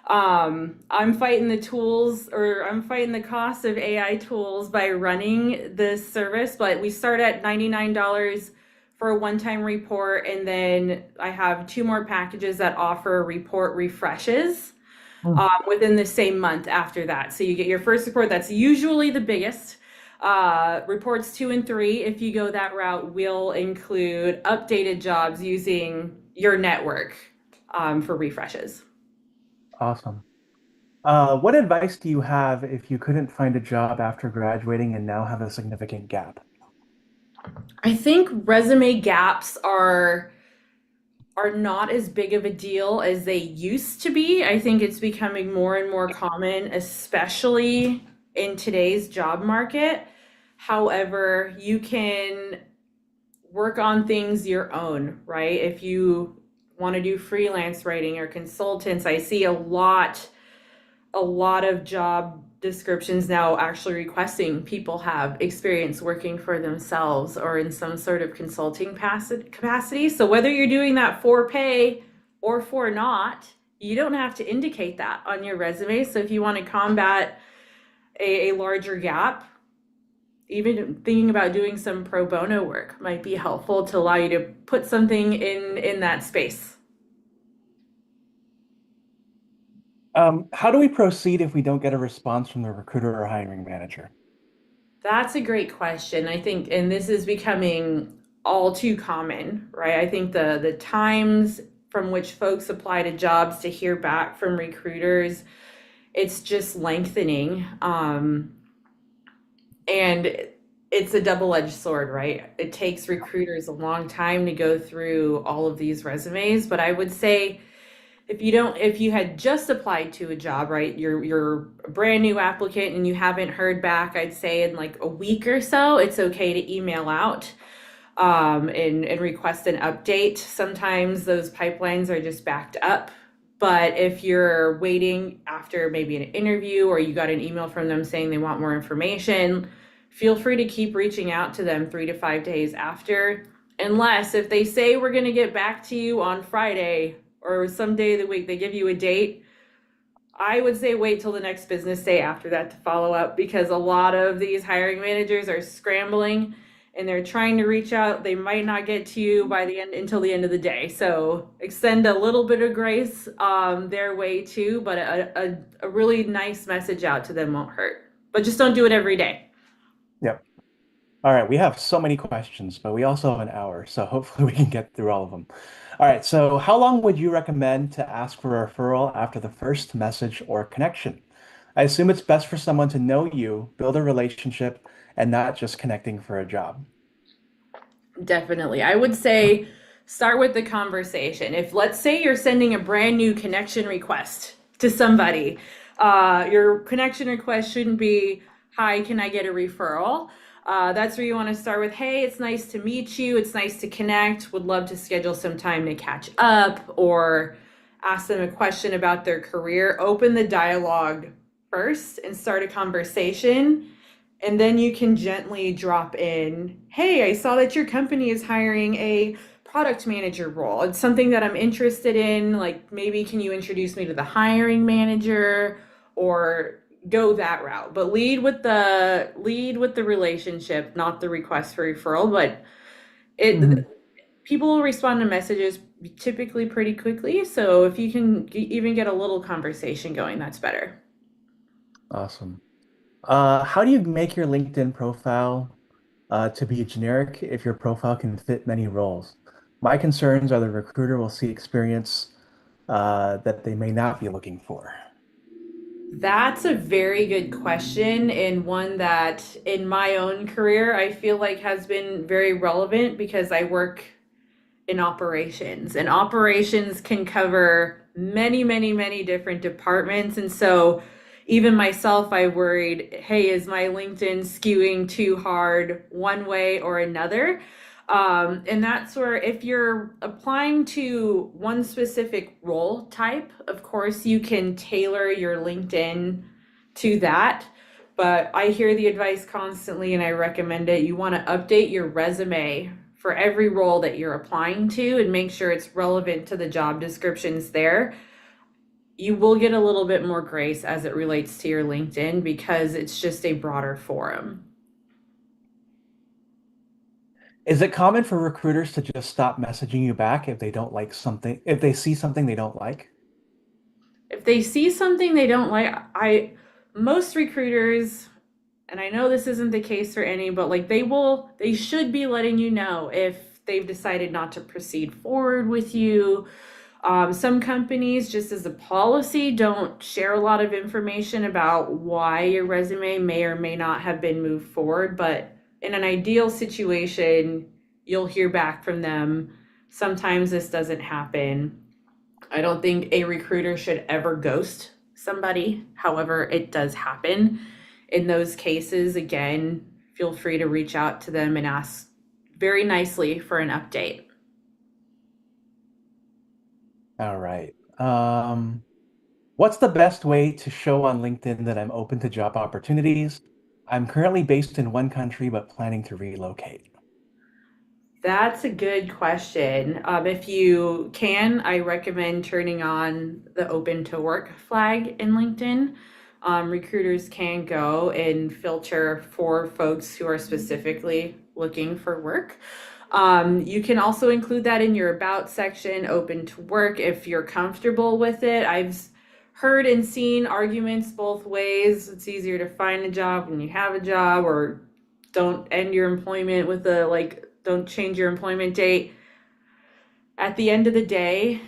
Speaker 3: I'm fighting the tools, or I'm fighting the cost of AI tools by running this service, but we start at $99 for a one-time report, and then I have 2 more packages that offer report refreshes
Speaker 1: Hmm.
Speaker 3: within the same month after that. So you get your first report, that's usually the biggest. Reports 2 and 3, if you go that route, will include updated jobs using your network for refreshes.
Speaker 1: Awesome. What advice do you have if you couldn't find a job after graduating and now have a significant gap?
Speaker 3: I think resume gaps are not as big of a deal as they used to be. I think it's becoming more and more common, especially in today's job market. However, you can work on things your own, right? If you want to do freelance writing or consultants, I see a lot of job descriptions now actually requesting people have experience working for themselves or in some sort of consulting capacity. So whether you're doing that for pay or for not, you don't have to indicate that on your resume. So if you want to combat a larger gap, even thinking about doing some pro bono work might be helpful to allow you to put something in that space.
Speaker 1: How do we proceed if we don't get a response from the recruiter or hiring manager?
Speaker 3: That's a great question. I think, and this is becoming all too common, right? I think the times from which folks apply to jobs to hear back from recruiters, it's just lengthening. And it's a double-edged sword, right? It takes recruiters a long time to go through all of these resumes, but I would say if you had just applied to a job, right, you're a brand new applicant and you haven't heard back, I'd say in like a week or so, it's okay to email out and request an update. Sometimes those pipelines are just backed up. But if you're waiting after maybe an interview or you got an email from them saying they want more information, feel free to keep reaching out to them 3 to 5 days after. Unless if they say we're going to get back to you on Friday or some day of the week, they give you a date, I would say wait till the next business day after that to follow up because a lot of these hiring managers are scrambling and they're trying to reach out. They might not get to you by the end until the end of the day. So extend a little bit of grace their way too, but a really nice message out to them won't hurt. But just don't do it every day.
Speaker 1: Yep. All right, we have so many questions, but we also have an hour, so hopefully we can get through all of them. All right, so how long would you recommend to ask for a referral after the first message or connection? I assume it's best for someone to know you, build a relationship, and not just connecting for a job.
Speaker 3: Definitely. I would say start with the conversation. If let's say you're sending a brand new connection request to somebody, your connection request shouldn't be, "Hi, can I get a referral?" That's where you want to start with, "Hey, it's nice to meet you. It's nice to connect. Would love to schedule some time to catch up," or ask them a question about their career. Open the dialogue first and start a conversation. And then you can gently drop in, "Hey, I saw that your company is hiring a product manager role. It's something that I'm interested in. Like, maybe can you introduce me to the hiring manager?" Or go that route. But lead with the relationship, not the request for referral. But
Speaker 1: Mhm.
Speaker 3: it people will respond to messages typically pretty quickly. So if you can even get a little conversation going, that's better.
Speaker 1: Awesome. How do you make your LinkedIn profile to be generic if your profile can fit many roles? My concerns are the recruiter will see experience that they may not be looking for.
Speaker 3: That's a very good question, and one that in my own career I feel like has been very relevant because I work in operations, and operations can cover many, many, many different departments. And so, even myself, I worried, hey, is my LinkedIn skewing too hard one way or another? And that's where, if you're applying to one specific role type, of course, you can tailor your LinkedIn to that. But I hear the advice constantly and I recommend it. You want to update your resume for every role that you're applying to and make sure it's relevant to the job descriptions there. You will get a little bit more grace as it relates to your LinkedIn because it's just a broader forum.
Speaker 1: Is it common for recruiters to just stop messaging you back if they don't like something, if they see something they don't like?
Speaker 3: If they see something they don't like, most recruiters, and I know this isn't the case for any, but like they should be letting you know if they've decided not to proceed forward with you. Some companies, just as a policy, don't share a lot of information about why your resume may or may not have been moved forward. But in an ideal situation, you'll hear back from them. Sometimes this doesn't happen. I don't think a recruiter should ever ghost somebody. However, it does happen. In those cases, again, feel free to reach out to them and ask very nicely for an update.
Speaker 1: All right. What's the best way to show on LinkedIn that I'm open to job opportunities? I'm currently based in one country, but planning to relocate.
Speaker 3: That's a good question. If you can, I recommend turning on the open to work flag in LinkedIn. Recruiters can go and filter for folks who are specifically looking for work. You can also include that in your about section, open to work, if you're comfortable with it. I've heard and seen arguments both ways. It's easier to find a job when you have a job, or don't end your employment with a like, don't change your employment date. At the end of the day,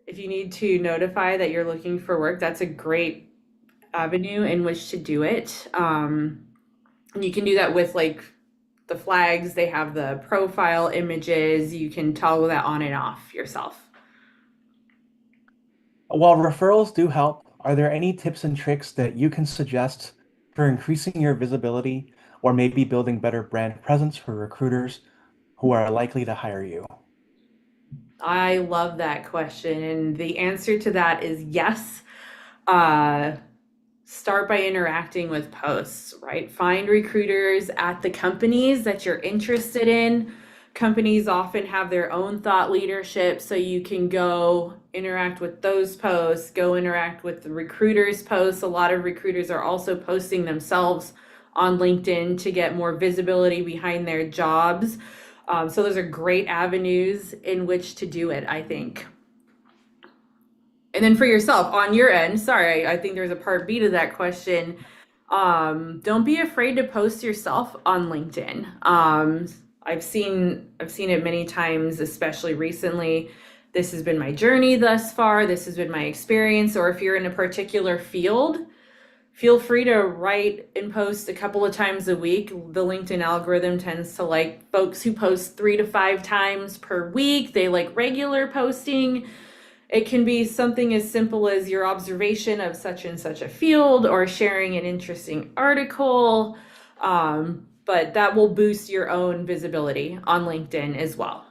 Speaker 3: if you need to notify that you're looking for work, that's a great avenue in which to do it. And you can do that with like the flags, they have the profile images, you can toggle that on and off yourself.
Speaker 1: While referrals do help, are there any tips and tricks that you can suggest for increasing your visibility or maybe building better brand presence for recruiters who are likely to hire you?
Speaker 3: I love that question. And the answer to that is yes. Uh, Start by interacting with posts, right? Find recruiters at the companies that you're interested in. Companies often have their own thought leadership, so you can go interact with those posts, go interact with the recruiters' posts. A lot of recruiters are also posting themselves on LinkedIn to get more visibility behind their jobs. So those are great avenues in which to do it, I think. And then for yourself on your end, sorry, I think there's a part B to that question. Don't be afraid to post yourself on LinkedIn. I've seen it many times, especially recently. This has been my journey thus far. This has been my experience. Or if you're in a particular field, feel free to write and post a couple of times a week. The LinkedIn algorithm tends to like folks who post 3 to 5 times per week. They like regular posting. It can be something as simple as your observation of such and such a field or sharing an interesting article. But that will boost your own visibility on LinkedIn as well.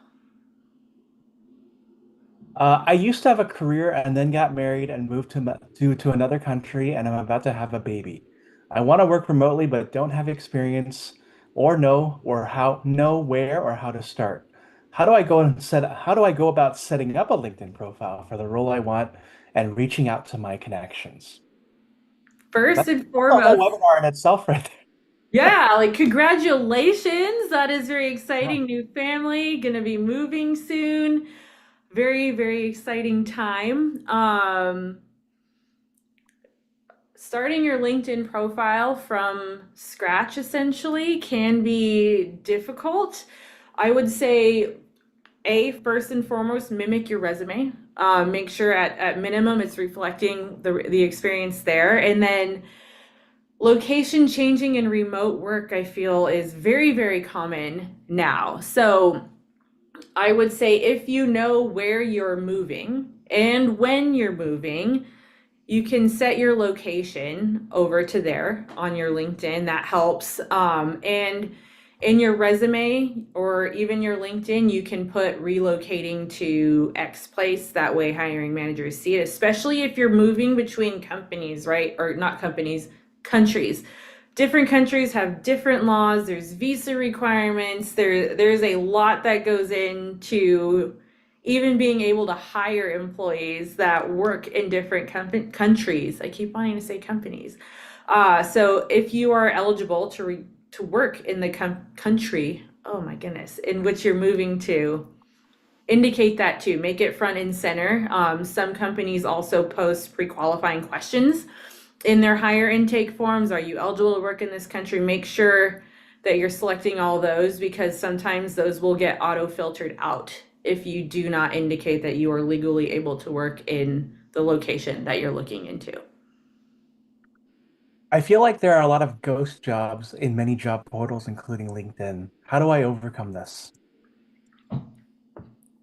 Speaker 1: I used to have a career and then got married and moved to another country, and I'm about to have a baby. I want to work remotely, but don't have experience or know where or how to start. How do I go about setting up a LinkedIn profile for the role I want and reaching out to my connections?
Speaker 3: First
Speaker 1: That's
Speaker 3: and
Speaker 1: a whole
Speaker 3: foremost,
Speaker 1: webinar in itself right
Speaker 3: yeah, like congratulations. That is very
Speaker 1: there.
Speaker 3: exciting. New family, gonna be moving soon. Very, very exciting time. starting your LinkedIn profile from scratch essentially can be difficult. I would say, first and foremost, mimic your resume. Make sure at minimum it's reflecting the experience there. And then location changing and remote work, I feel, is very, very common now. So I would say if you know where you're moving and when you're moving, you can set your location over to there on your LinkedIn. That helps. And in your resume or even your LinkedIn, you can put relocating to X place. That way, hiring managers see it, especially if you're moving between companies, right? Or not companies, countries. Different countries have different laws. There's visa requirements. There's a lot that goes into even being able to hire employees that work in different countries. I keep wanting to say companies. So if you are eligible to work in the country, oh my goodness, in which you're moving to, indicate that too. Make it front and center. Some companies also post pre-qualifying questions in their hire intake forms. Are you eligible to work in this country? Make sure that you're selecting all those, because sometimes those will get auto filtered out if you do not indicate that you are legally able to work in the location that you're looking into.
Speaker 1: I feel like there are a lot of ghost jobs in many job portals, including LinkedIn. How do I overcome this?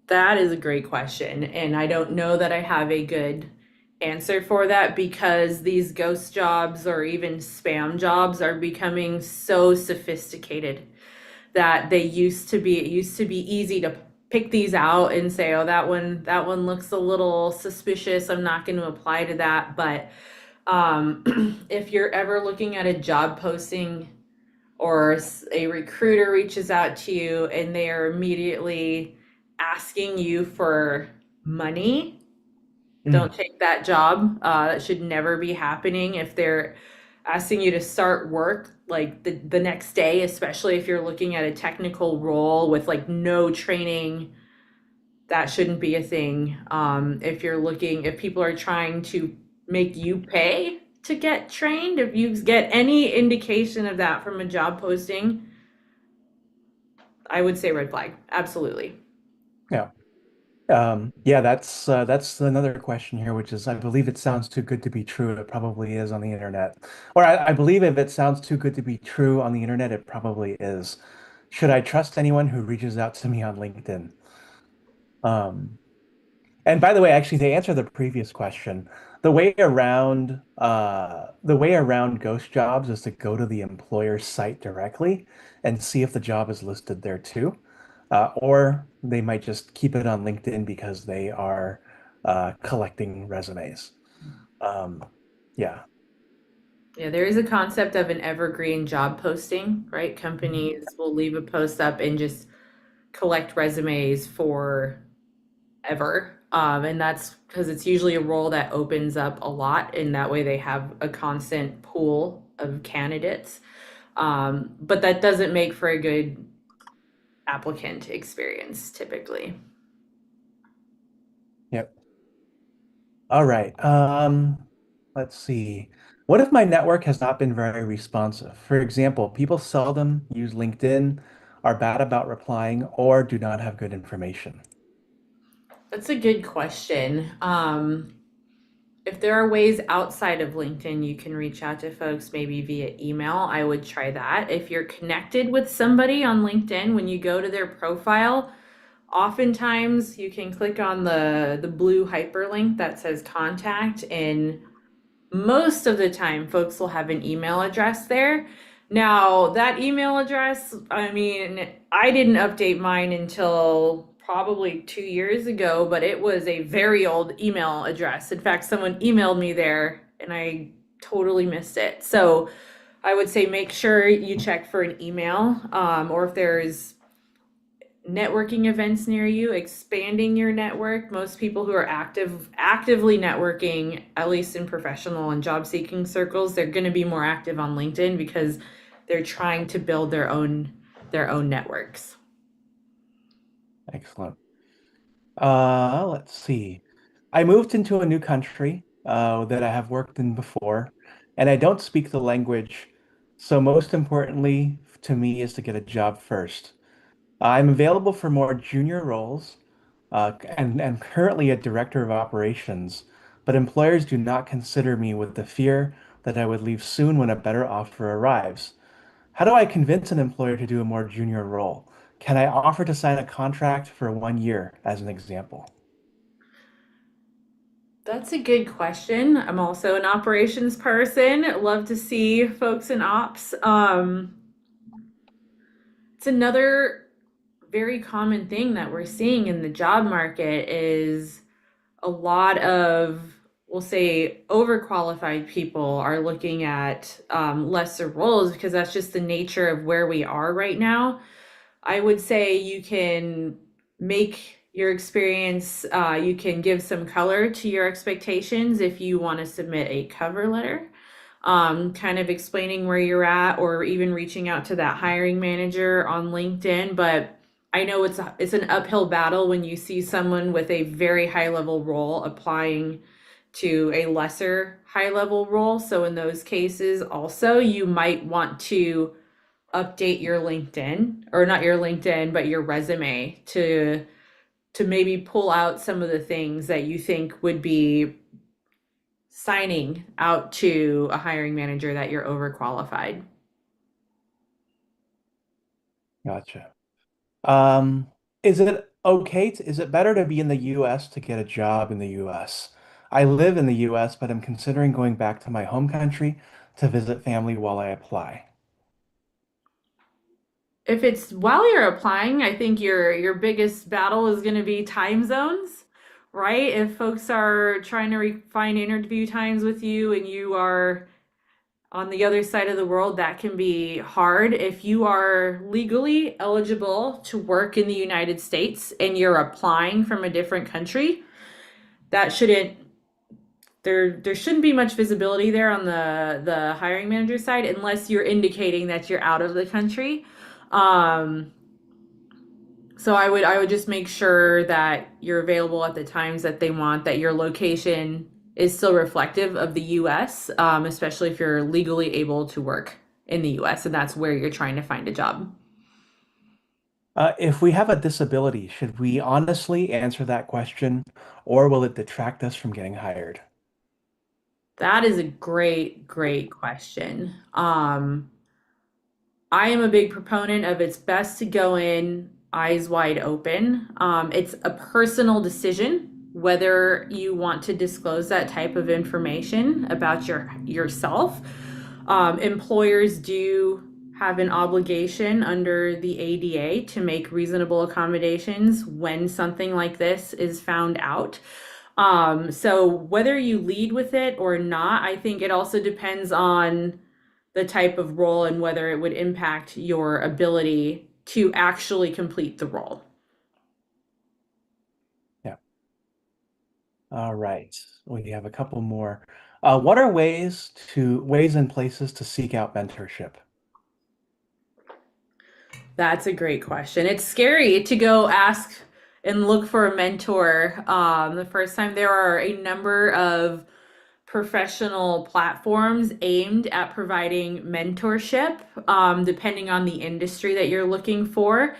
Speaker 3: That is a great question. And I don't know that I have a good answer for that, because these ghost jobs or even spam jobs are becoming so sophisticated that it used to be easy to pick these out and say, oh, that one looks a little suspicious. I'm not going to apply to that. But if you're ever looking at a job posting or a recruiter reaches out to you and they are immediately asking you for money,
Speaker 1: Mm.
Speaker 3: don't take that job. That should never be happening. If they're asking you to start work like the next day, especially if you're looking at a technical role with like no training, that shouldn't be a thing. If people are trying to make you pay to get trained, if you get any indication of that from a job posting, I would say red flag. Absolutely.
Speaker 1: Yeah. Yeah, that's another question here, which is I believe it sounds too good to be true. It probably is on the internet. Or I believe if it sounds too good to be true on the internet, it probably is. Should I trust anyone who reaches out to me on LinkedIn? Um, And by the way, actually, to answer the previous question, the way around ghost jobs is to go to the employer's site directly and see if the job is listed there too. Or they might just keep it on LinkedIn because they are collecting resumes. Um, yeah.
Speaker 3: Yeah, there is a concept of an evergreen job posting, right? Companies will leave a post up and just collect resumes for ever. And that's because it's usually a role that opens up a lot, and that way they have a constant pool of candidates. But that doesn't make for a good applicant experience typically.
Speaker 1: Yep. All right. Let's see. What if my network has not been very responsive? For example, people seldom use LinkedIn, are bad about replying, or do not have good information.
Speaker 3: That's a good question. If there are ways outside of LinkedIn you can reach out to folks, maybe via email, I would try that. If you're connected with somebody on LinkedIn, when you go to their profile, oftentimes you can click on the blue hyperlink that says contact, and most of the time folks will have an email address there. Now, that email address, I mean, I didn't update mine until probably 2 years ago, but it was a very old email address. In fact, someone emailed me there and I totally missed it. So I would say make sure you check for an email, or if there's networking events near you, expanding your network. Most people who are actively networking, at least in professional and job seeking circles, they're going to be more active on LinkedIn because they're trying to build their own networks.
Speaker 1: Excellent. Let's see. I moved into a new country that I have worked in before, and I don't speak the language. So most importantly to me is to get a job first. I'm available for more junior roles, and currently a director of operations, but employers do not consider me with the fear that I would leave soon when a better offer arrives. How do I convince an employer to do a more junior role? Can I offer to sign a contract for 1 year, as an example?
Speaker 3: That's a good question. I'm also an operations person. Love to see folks in ops. It's another very common thing that we're seeing in the job market is a lot of, we'll say, overqualified people are looking at lesser roles because that's just the nature of where we are right now. I would say you can make your experience, you can give some color to your expectations if you want to submit a cover letter, kind of explaining where you're at, or even reaching out to that hiring manager on LinkedIn. But I know it's an uphill battle when you see someone with a very high level role applying to a lesser high level role. So in those cases, also you might want to update your LinkedIn, or not your LinkedIn, but your resume to maybe pull out some of the things that you think would be signing out to a hiring manager that you're overqualified.
Speaker 1: Gotcha. Um, is it better to be in the US to get a job in the US? I live in the US, but I'm considering going back to my home country to visit family while I apply.
Speaker 3: If it's while you're applying, I think your biggest battle is going to be time zones, right? If folks are trying to find interview times with you and you are on the other side of the world, that can be hard. If you are legally eligible to work in the United States and you're applying from a different country, that shouldn't there shouldn't be much visibility there on the hiring manager side unless you're indicating that you're out of the country. Um, so I would just make sure that you're available at the times that they want, that your location is still reflective of the US, especially if you're legally able to work in the US and that's where you're trying to find a job.
Speaker 1: If we have a disability, should we honestly answer that question, or will it detract us from getting hired?
Speaker 3: That is a great question. I am a big proponent of it's best to go in eyes wide open. It's a personal decision whether you want to disclose that type of information about yourself. Employers do have an obligation under the ADA to make reasonable accommodations when something like this is found out. So whether you lead with it or not, I think it also depends on the type of role and whether it would impact your ability to actually complete the role.
Speaker 1: Yeah. All right. We have a couple more. What are ways and places to seek out mentorship?
Speaker 3: That's a great question. It's scary to go ask and look for a mentor the first time. There are a number of professional platforms aimed at providing mentorship, depending on the industry that you're looking for.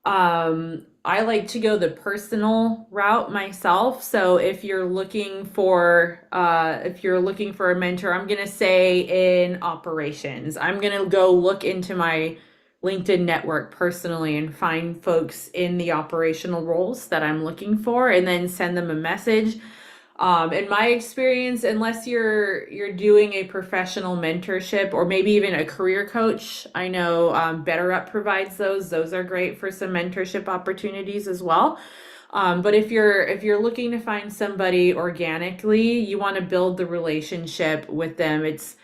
Speaker 3: I like to go the personal route myself. So if you're looking for a mentor, I'm gonna say in operations. I'm gonna go look into my LinkedIn network personally and find folks in the operational roles that I'm looking for, and then send them a message. In my experience, unless you're doing a professional mentorship or maybe even a career coach, I know BetterUp provides those. Those are great for some mentorship opportunities as well. But if you're looking to find somebody organically, you want to build the relationship with them. It's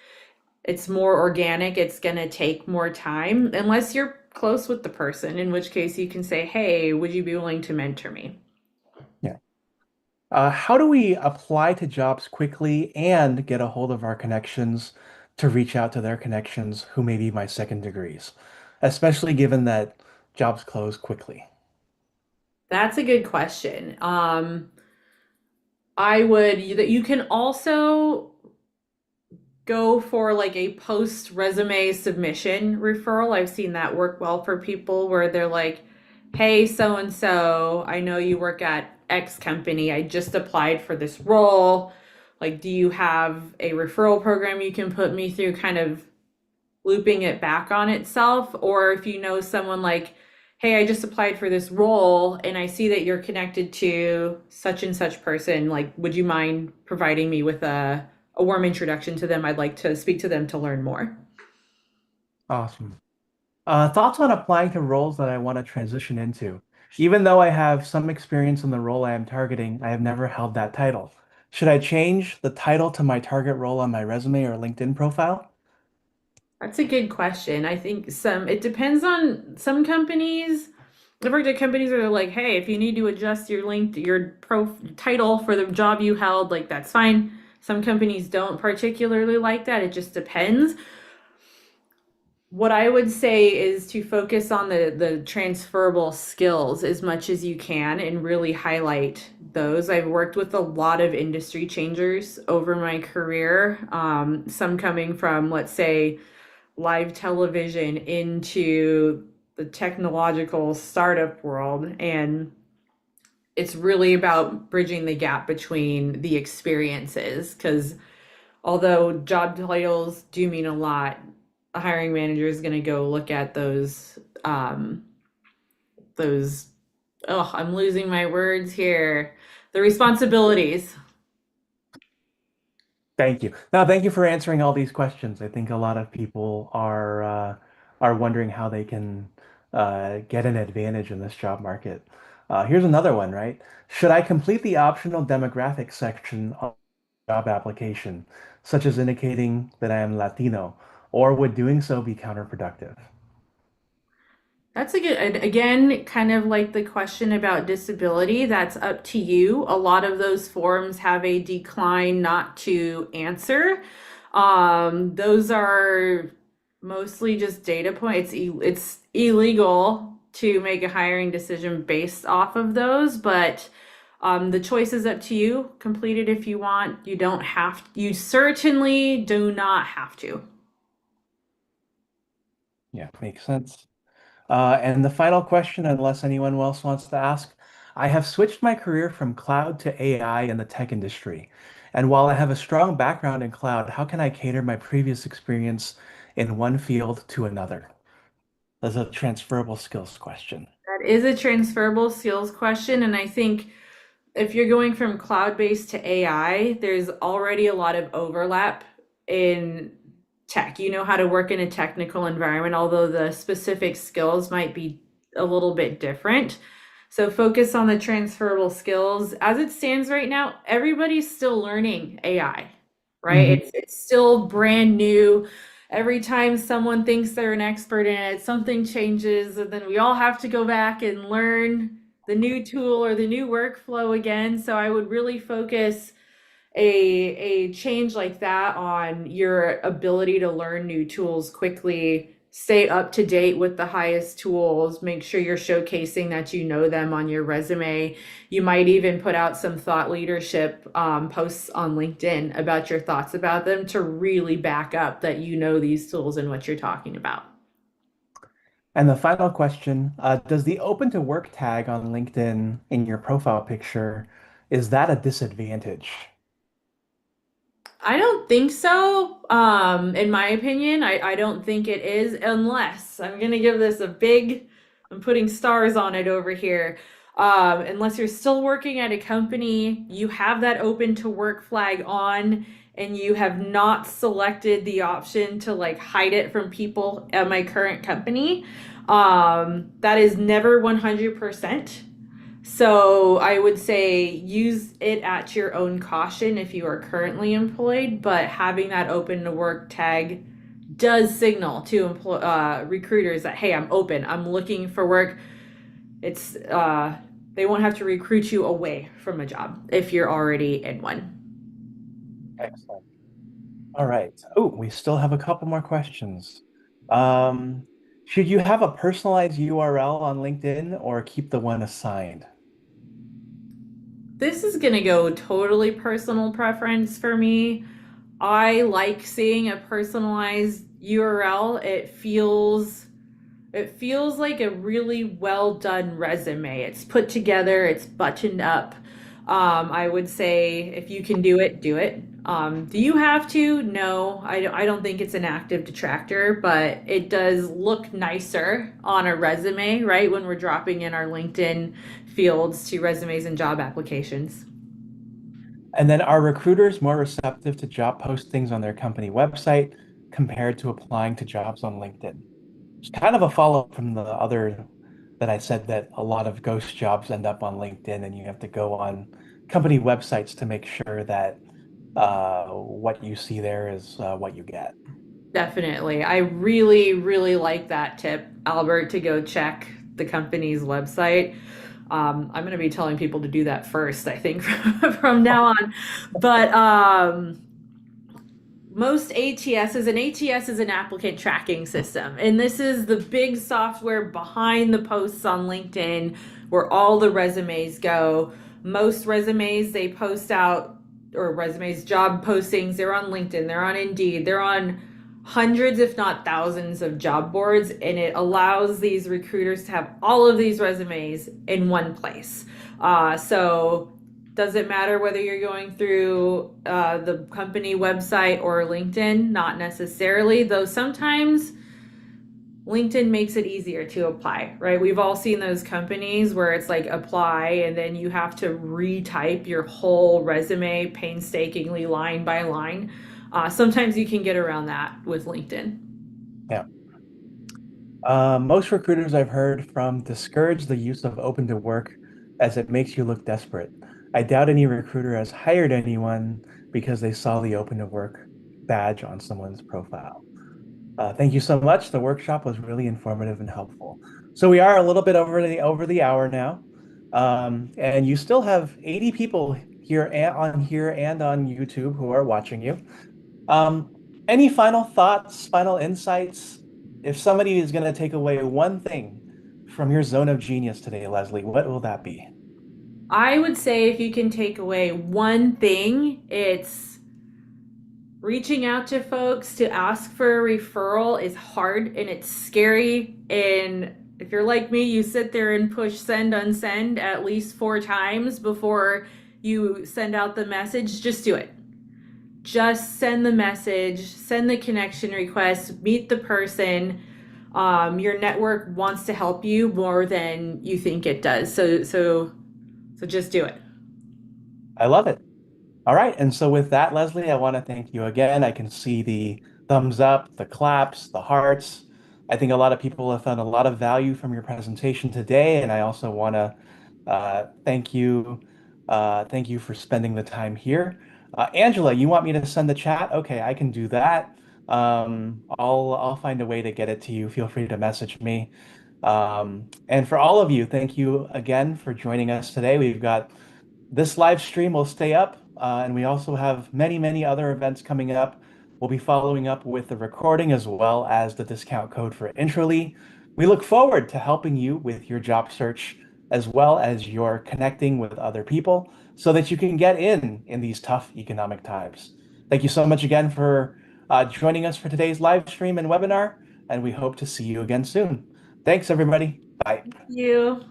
Speaker 3: more organic. It's gonna take more time unless you're close with the person, in which case you can say, "Hey, would you be willing to mentor me?"
Speaker 1: Yeah. How do we apply to jobs quickly and get a hold of our connections to reach out to their connections who may be my second degrees, especially given that jobs close quickly?
Speaker 3: That's a good question. I would, you can also go for like a post resume submission referral. I've seen that work well for people where they're like, hey, so and so, I know you work at X company. I just applied for this role. Like, do you have a referral program you can put me through? Kind of looping it back on itself. Or if you know someone like, hey, I just applied for this role and I see that you're connected to such and such person, like, would you mind providing me with a warm introduction to them? I'd like to speak to them to learn more.
Speaker 1: Awesome. Thoughts on applying to roles that I want to transition into. Even though I have some experience in the role I am targeting, I have never held that title. Should I change the title to my target role on my resume or LinkedIn profile?
Speaker 3: That's a good question. I think it depends on some companies. I've worked at companies that are like, hey, if you need to adjust your title for the job you held, like that's fine. Some companies don't particularly like that. It just depends. What I would say is to focus on the transferable skills as much as you can and really highlight those. I've worked with a lot of industry changers over my career, some coming from, let's say, live television into the technological startup world. And it's really about bridging the gap between the experiences because although job titles do mean a lot, a hiring manager is going to go look at those oh, I'm losing my words here. The responsibilities.
Speaker 1: Thank you. Now, thank you for answering all these questions. I think a lot of people are wondering how they can get an advantage in this job market. Here's another one, right? Should I complete the optional demographic section of the job application, such as indicating that I am Latino, or would doing so be counterproductive?
Speaker 3: That's a good, and again, kind of like the question about disability, that's up to you. A lot of those forms have a decline not to answer. Those are mostly just data points. It's illegal to make a hiring decision based off of those, but the choice is up to you. Complete it if you want. You don't have, you certainly do not have to.
Speaker 1: Yeah, makes sense. And the final question, unless anyone else wants to ask, I have switched my career from cloud to AI in the tech industry. And while I have a strong background in cloud, how can I cater my previous experience in one field to another? That's a transferable skills question.
Speaker 3: That is a transferable skills question, and I think if you're going from cloud-based to AI, there's already a lot of overlap in tech. You know how to work in a technical environment, although the specific skills might be a little bit different. So focus on the transferable skills. As it stands right now, everybody's still learning AI, right?
Speaker 1: Hmm.
Speaker 3: It's still brand new. Every time someone thinks they're an expert in it, something changes, and then we all have to go back and learn the new tool or the new workflow again. So I would really focus a change like that on your ability to learn new tools quickly, stay up to date with the highest tools, make sure you're showcasing that you know them on your resume. You might even put out some thought leadership posts on LinkedIn about your thoughts about them to really back up that you know these tools and what you're talking about.
Speaker 1: And the final question, does the open to work tag on LinkedIn in your profile picture, is that a disadvantage?
Speaker 3: I don't think so. In my opinion, I don't think it is, unless I'm gonna give this a big, I'm putting stars on it over here. Unless you're still working at a company, you have that open to work flag on, and you have not selected the option to like hide it from people at my current company. That is never 100%. So I would say use it at your own caution if you are currently employed, but having that open to work tag does signal to recruiters that, hey, I'm open, I'm looking for work. It's they won't have to recruit you away from a job if you're already in one.
Speaker 1: Excellent. All right. Oh, we still have a couple more questions. Um, should you have a personalized URL on LinkedIn or keep the one assigned?
Speaker 3: This is gonna go totally personal preference for me. I like seeing a personalized URL. It feels like a really well done resume. It's put together, it's buttoned up. I would say if you can do it, do it. Do you have to? No, I don't think it's an active detractor, but it does look nicer on a resume, right? When we're dropping in our LinkedIn fields to resumes and job applications.
Speaker 1: And then are recruiters more receptive to job postings on their company website compared to applying to jobs on LinkedIn? It's kind of a follow-up from the other that I said that a lot of ghost jobs end up on LinkedIn and you have to go on company websites to make sure that what you see there is what you get.
Speaker 3: Definitely. I really, really like that tip, Albert, to go check the company's website. I'm going to be telling people to do that first, I think, from now on. But most ATS an ATS is an applicant tracking system. And this is the big software behind the posts on LinkedIn where all the resumes go. Most resumes they post out, or resumes, job postings, they're on LinkedIn, they're on Indeed, they're on hundreds, if not thousands, of job boards. And it allows these recruiters to have all of these resumes in one place. So does it matter whether you're going through the company website or LinkedIn? Not necessarily, though sometimes LinkedIn makes it easier to apply, right? We've all seen those companies where it's like apply and then you have to retype your whole resume painstakingly line by line. Sometimes you can get around that with LinkedIn.
Speaker 1: Yeah. Most recruiters I've heard from discourage the use of open to work as it makes you look desperate. I doubt any recruiter has hired anyone because they saw the open to work badge on someone's profile. Thank you so much. The workshop was really informative and helpful. So we are a little bit over the hour now, and you still have 80 people here and on YouTube who are watching you. Um, any final thoughts, final insights? If somebody is going to take away one thing from your zone of genius today, Leslie, what will that be?
Speaker 3: I would say if you can take away one thing, it's reaching out to folks to ask for a referral is hard and it's scary. And if you're like me, you sit there and push send, unsend at least 4 times before you send out the message. Just do it. Just send the message, send the connection request, meet the person. Your network wants to help you more than you think it does. So just do it.
Speaker 1: I love it. All right. And so with that, Leslie, I want to thank you again. I can see the thumbs up, the claps, the hearts. I think a lot of people have found a lot of value from your presentation today. And I also want to thank you. Thank you for spending the time here. Angela, you want me to send the chat? Okay, I can do that. I'll find a way to get it to you. Feel free to message me. And for all of you, thank you again for joining us today. We've got this live stream will stay up, and we also have many, many other events coming up. We'll be following up with the recording as well as the discount code for Introly. We look forward to helping you with your job search as well as your connecting with other people so that you can get in these tough economic times. Thank you so much again for joining us for today's live stream and webinar, and we hope to see you again soon. Thanks, everybody. Bye.
Speaker 3: Thank you.